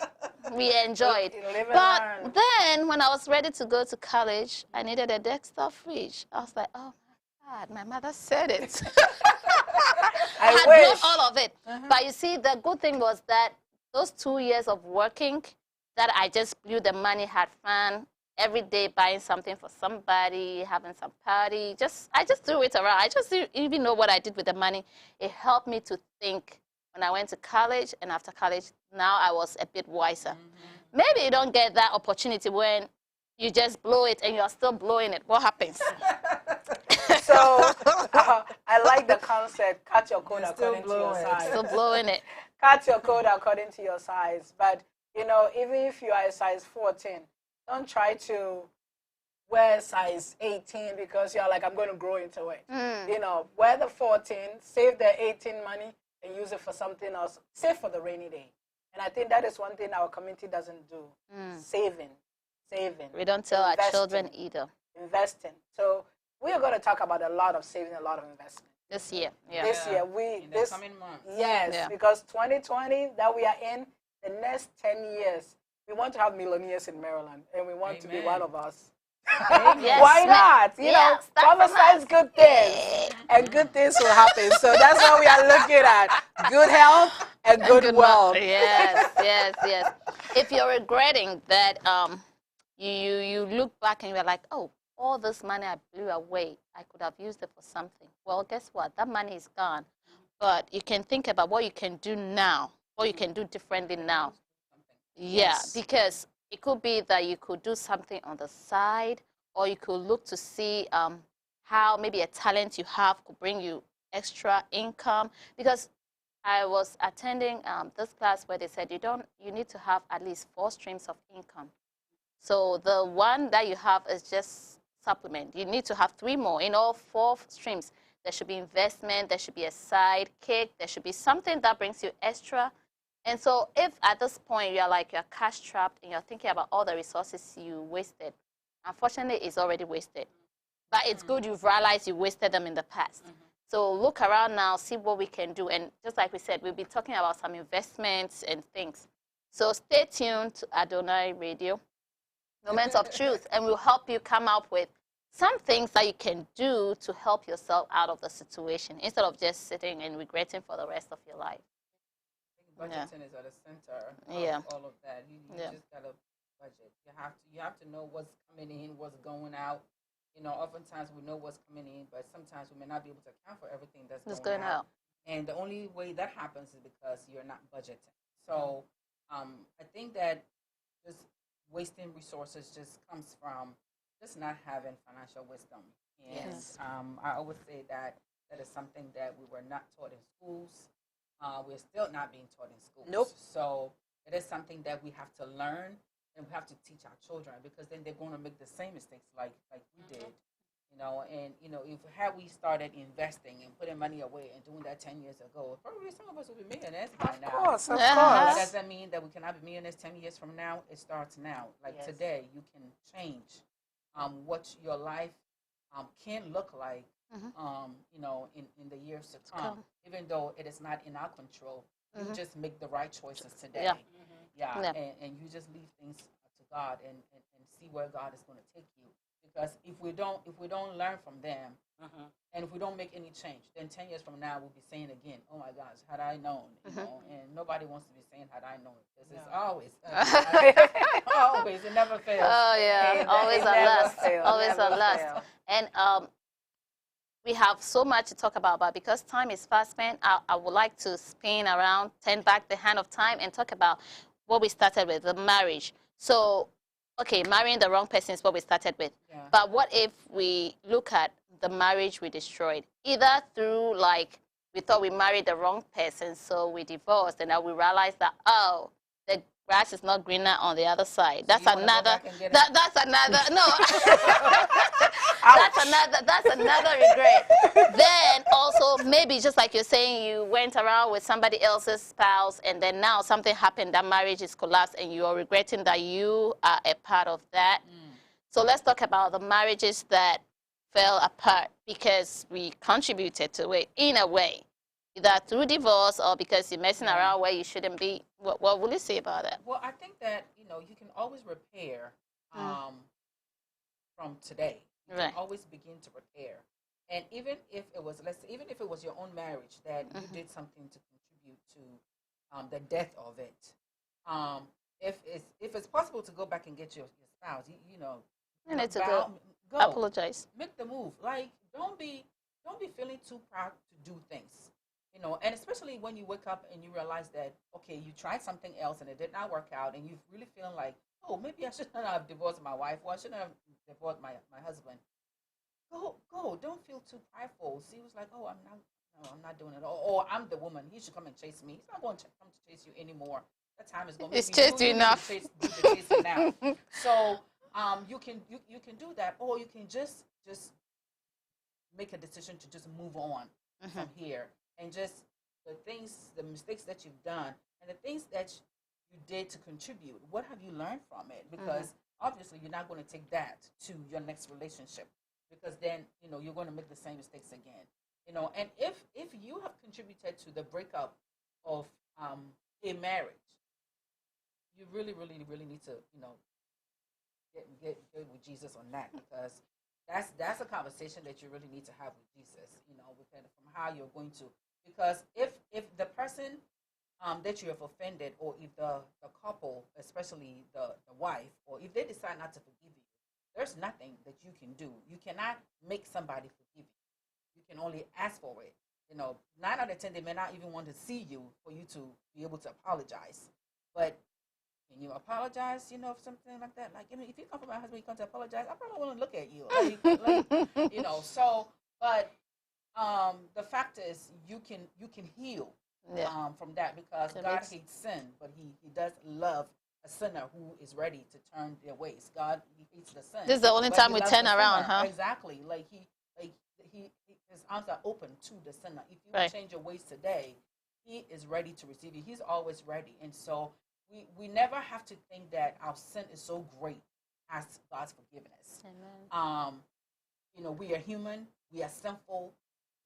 We enjoyed. You live and But learn. then when I was ready to go to college, I needed a desktop fridge. I was like, oh my God, my mother said it. I had wish. bought all of it. But you see, the good thing was that those 2 years of working, that I just blew the money, had fun, every day buying something for somebody, having some party. I just threw it around. I just didn't even know what I did with the money. It helped me to think when I went to college, and after college, now I was a bit wiser. Maybe you don't get that opportunity when you just blow it and you're still blowing it. What happens? So I like the concept, cut your coat You're still according to your blowing. size. Still blowing it. cut your coat according to your size. But, you know, even if you are a size 14, don't try to wear size 18 because you're like, I'm going to grow into it. You know, wear the 14, save the 18 money, and use it for something else. Save for the rainy day. And I think that is one thing our community doesn't do. Saving. We don't tell our Investing. children either. Investing. So we are going to talk about a lot of saving, a lot of investment. This year, yeah. This year, in the coming months. Yes, Yeah. because 2020 that we are in, the next 10 years, we want to have millionaires in Maryland, and we want to be Amen. one of us. Yes, Why ma'am. not? You know, start from prophesize us. good things, and good things will happen. So that's what we are looking at: good health and good wealth. Yes. If you're regretting that, you look back and you're like, oh, all this money I blew away, I could have used it for something. Well, guess what? That money is gone. But you can think about what you can do now, what you can do differently now. Yeah, Yes. because it could be that you could do something on the side, or you could look to see how maybe a talent you have could bring you extra income. Because I was attending this class where they said you need to have at least 4 streams of income. So the one that you have is just supplement. You need to have 3 more. In all 4 streams, there should be investment, there should be a side kick, there should be something that brings you extra. And so if at this point you're cash trapped and you're thinking about all the resources you wasted, unfortunately it's already wasted. But it's good you've realized you wasted them in the past. So look around now, see what we can do. And just like we said, we'll be talking about some investments and things. So stay tuned to Adonai Radio, Moments of Truth, and we'll help you come up with some things that you can do to help yourself out of the situation instead of just sitting and regretting for the rest of your life. Budgeting is at the center of all of that. You just gotta budget. You have to know what's coming in, what's going out. You know, oftentimes we know what's coming in, but sometimes we may not be able to account for everything that's going out. And the only way that happens is because you're not budgeting. So I think that just wasting resources just comes from just not having financial wisdom. And I always say that is something that we were not taught in schools. We're still not being taught in schools. Nope. So it is something that we have to learn, and we have to teach our children, because then they're going to make the same mistakes like we did. You know, and you know, if we started investing and putting money away and doing that 10 years ago, probably some of us would be millionaires by now. Of course. That doesn't mean that we cannot be millionaires 10 years from now. It starts now. Like today, you can change what your life can look like. You know, in the years to come, even though it is not in our control, you just make the right choices today. And you just leave things to God and see where God is going to take you. Because if we don't learn from them, and if we don't make any change, then 10 years from now we'll be saying again, "Oh my gosh, had I known," you know. And nobody wants to be saying "had I known," because it's always, always, it never fails. Oh yeah, always a lust, always a lust. And we have so much to talk about, but because time is fast spent, I would like to turn back the hand of time and talk about what we started with, the marriage. So, okay, marrying the wrong person is what we started with. But what if we look at the marriage we destroyed? Either through, we thought we married the wrong person, so we divorced, and now we realized that, oh, the grass is not greener on the other side. That's another, that's another regret. Then also, maybe just like you're saying, you went around with somebody else's spouse, and then now something happened, that marriage is collapsed, and you are regretting that you are a part of that. So let's talk about the marriages that fell apart because we contributed to it in a way, either through divorce or because you're messing around where you shouldn't be. What will you say about that? Well, I think that, you know, you can always repair from today. You can always begin to repair. And even if it was, even if it was your own marriage that you did something to contribute to the death of it, if it's possible to go back and get your spouse, you know, you need to go apologize. Make the move. Like, don't be feeling too proud to do things. You know, and especially when you wake up and you realize that, okay, you tried something else and it did not work out, and you really feeling like, oh, maybe I shouldn't have divorced my wife, or I shouldn't have divorced my husband. Go. Don't feel too prideful. See, it was like, oh, I'm no, I'm not doing it. Or I'm the woman. He should come and chase me. He's not going to come to chase you anymore. That time is going. It's chased you enough. Do the chasing now. So you can do that, or you can just make a decision to just move on from here, and just the mistakes that you've done, and the things that you did to contribute. What have you learned from it? Because obviously you're not going to take that to your next relationship, because then you're going to make the same mistakes again. And if you have contributed to the breakup of a marriage, you really need to get with Jesus on that, because that's a conversation that you really need to have with Jesus. From how you're going to, because if the person that you have offended, or if the couple, especially the wife, or if they decide not to forgive you, there's nothing that you can do. You cannot make somebody forgive you. You can only ask for it. 9 out of 10, they may not even want to see you for you to be able to apologize. But can you apologize, for something like that? Like, if you come from my husband, you come to apologize, I probably wouldn't look at you. So, but the fact is, you can heal from that, because God hates sin, but he does love a sinner who is ready to turn their ways. God, he hates the sin. This is the only time we turn around, huh? Exactly. Like his arms are open to the sinner. If you change your ways today, he is ready to receive you. He's always ready. And so we never have to think that our sin is so great as God's forgiveness. Amen. We are human. We are sinful.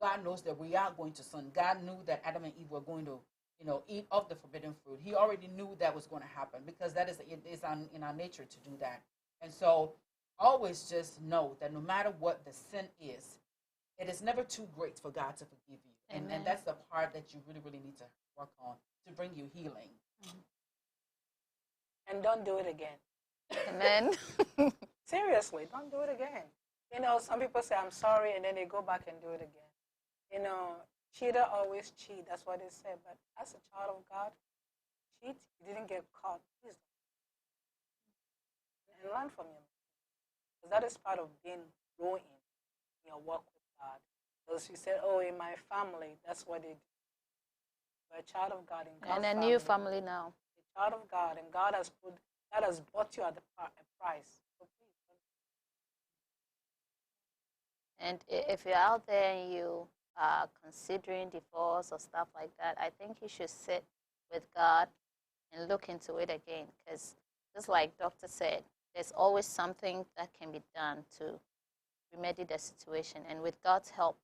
God knows that we are going to sin. God knew that Adam and Eve were going to, eat of the forbidden fruit. He already knew that was going to happen, because it is in our nature to do that. And so always just know that no matter what the sin is, it is never too great for God to forgive you. And that's the part that you really need to work on to bring you healing. And don't do it again. Amen. Seriously, don't do it again. Some people say, I'm sorry, and then they go back and do it again. Cheater always cheat. That's what they say. But as a child of God, cheat, you didn't get caught. Please don't. And learn from him. Because that is part of growing in your walk with God. Because you said, in my family, that's what they do. You're a child of God in God's and a new family now. A child of God, and God has bought you at a price. So please don't. And if you're out there and you are considering divorce or stuff like that, I think you should sit with God and look into it again. Because just like Doctor said, there's always something that can be done to remedy the situation. And with God's help,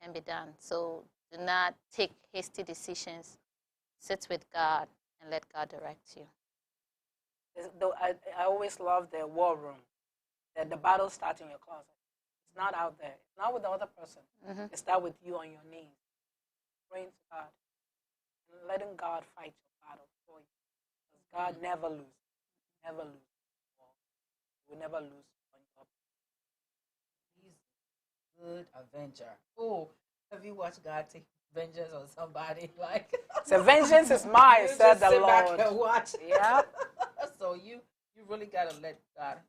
it can be done. So do not take hasty decisions. Sit with God and let God direct you. I always love the war room. That the battle starts in your closet. It's not out there. It's not with the other person. It starts with you on your knees, praying to God, and letting God fight your battle for you. Because God never loses. Never loses. He will never lose on your. He's a good avenger. Oh, have you watched God take vengeance on somebody? Like, so vengeance is mine, said the sit Lord. Back and watch. Yeah. So you really gotta let God,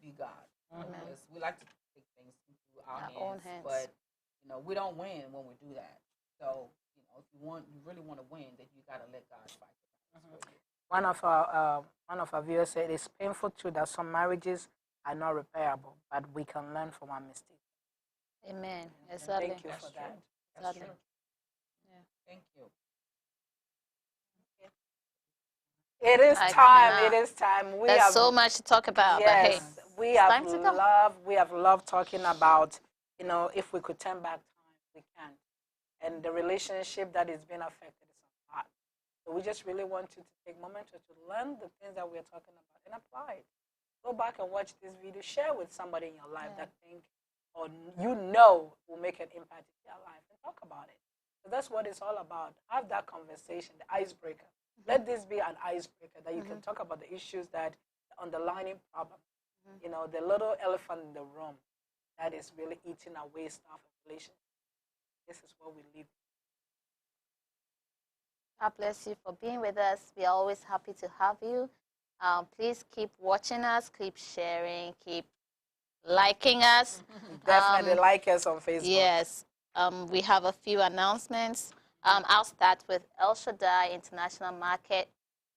be God. Because we like to take things into our own hands, but we don't win when we do that. So if you really want to win, then you gotta let God fight. One of our viewers said it's painful too that some marriages are not repairable, but we can learn from our mistakes. Amen. Exactly. Thank you for that. That's true. Yeah. Thank you. It is time. It is time. There's so much to talk about. Yes, but hey, we have loved talking about, if we could turn back time, we can. And the relationship that is being affected is a lot. So we just really want you to take a moment to learn the things that we're talking about and apply it. Go back and watch this video. Share with somebody in your life that think or will make an impact in their life, and talk about it. So that's what it's all about. Have that conversation, the icebreaker. Let this be an icebreaker that you can talk about the issues that the underlying problem. The little elephant in the room that is really eating away stuff in relationship. This is what we live. God bless you for being with us. We are always happy to have you. Please keep watching us, keep sharing, keep liking us. Definitely like us on Facebook. Yes. we have a few announcements. I'll start with El Shaddai International Market.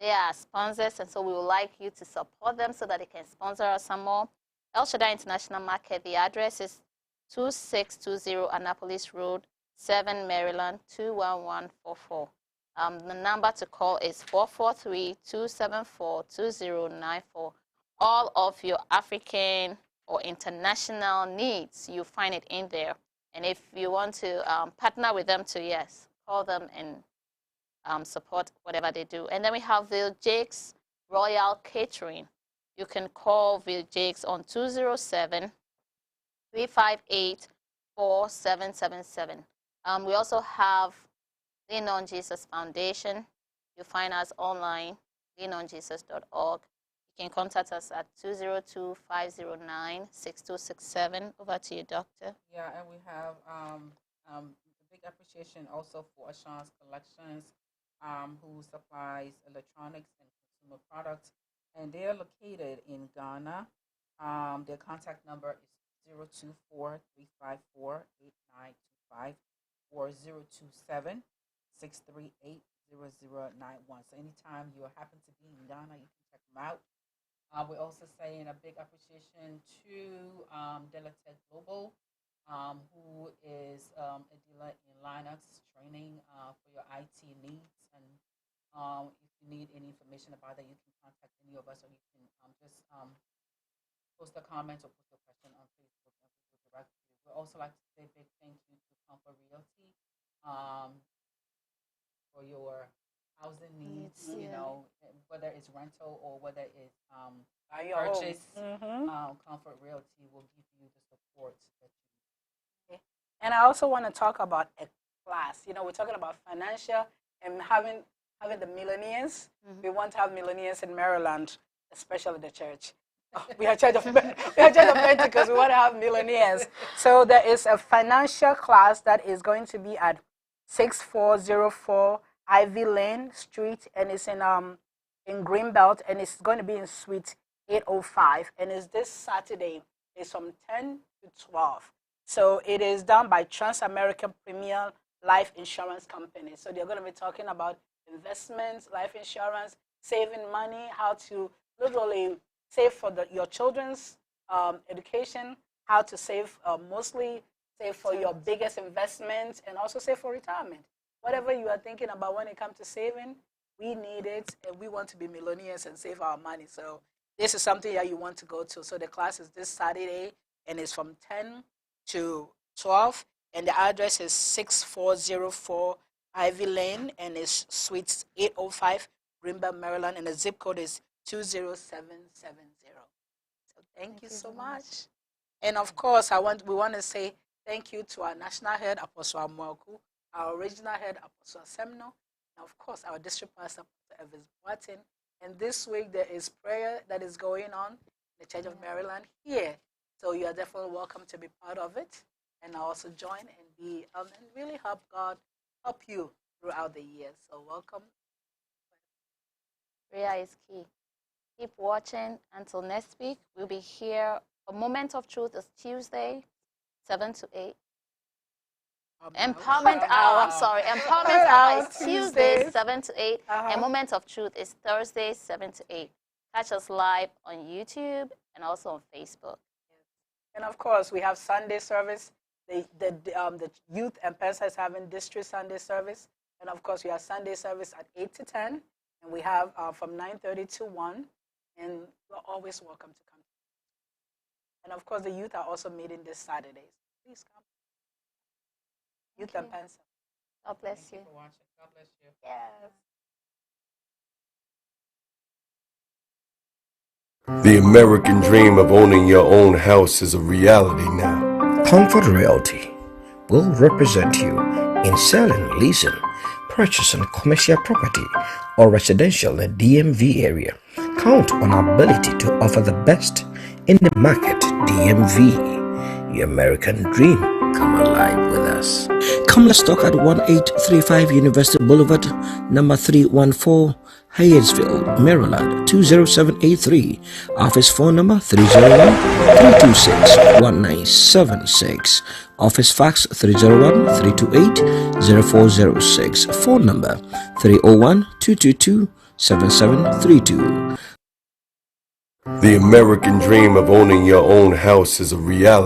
They are sponsors, and so we would like you to support them so that they can sponsor us some more. El Shaddai International Market, the address is 2620 Annapolis Road, 7 Maryland, 21144. The number to call is 443-274-2094. All of your African or international needs, you find it in there. And if you want to partner with them too, yes, call them and support whatever they do. And then we have Ville Jakes Royal Catering. You can call Ville Jakes on 207-358-4777. We also have Lean on Jesus Foundation. You find us online, leanonjesus.org. You can contact us at 202-509-6267. Over to you, Doctor. Yeah, and we have a big appreciation also for Ashan's Collections, who supplies electronics and consumer products, and they are located in Ghana. Their contact number is 024-354-8925 or 027-638-0091. So anytime you happen to be in Ghana, you can check them out. We're also saying a big appreciation to Delatech Global, who is a dealer in Linux training for your IT needs. And if you need any information about that, you can contact any of us, or you can just post a comment or post a question on Facebook, and we will direct you. We'd also like to say a big thank you to Comfort Realty for your housing needs, you know, whether it's rental or whether it's purchase. Comfort Realty will give you the support that you need. And I also want to talk about a class. You know, we're talking about financial and having the millionaires. We want to have millionaires in Maryland, especially the church. We are Church of Pentecost. We want to have millionaires. So there is a financial class that is going to be at 6404 Ivy Lane Street, and it's in Greenbelt, and it's going to be in Suite 805, and it's this Saturday. It's from 10 to 12. So it is done by Trans-American Premier Life Insurance Company. So they're going to be talking about investments, life insurance, saving money, how to literally save for your children's education, how to save, mostly save for your biggest investments, and also save for retirement. Whatever you are thinking about when it comes to saving, we need it, and we want to be millionaires and save our money. So this is something that you want to go to. So the class is this Saturday, and it's from 10 to 12, and the address is 6404 Ivy Lane, and it's Suite 805, Greenbelt, Maryland, and the zip code is 20770. So thank you so much. And of course, we want to say thank you to our national head, Apostle Amoaku, our original head, Apostle Semno, and of course, our district pastor, Pastor Evans Boatin. And this week, there is prayer that is going on in the Church of Maryland here. So you are definitely welcome to be part of it, and also join and be and really help God help you throughout the year. So welcome. Prayer is key. Keep watching. Until next week, we'll be here. A Moment of Truth is Tuesday, 7 to 8. Empowerment Hour, Empowerment Hour is Tuesday, 7 to 8. And Moment of Truth is Thursday, 7 to 8. Catch us live on YouTube and also on Facebook. And of course, we have Sunday service. The youth and parents is having district Sunday service. And of course, we have Sunday service at 8 to 10. And we have from 9:30 to 1. And you're always welcome to come. And of course, the youth are also meeting this Saturday. Please come. Youth and parents. God bless you. Thank you for watching. God bless you. Yes. The American dream of owning your own house is a reality now. Comfort Realty will represent you in selling, leasing, purchasing commercial property or residential in the DMV area. Count on our ability to offer the best in the market. DMV, your American dream come alive with us. Come, let's talk at 1835 University Boulevard, number 314, Hyattsville, Maryland 20783. Office phone number 301-326-1976. Office fax 301-328-0406. Phone number 301-222-7732. The American dream of owning your own house is a reality.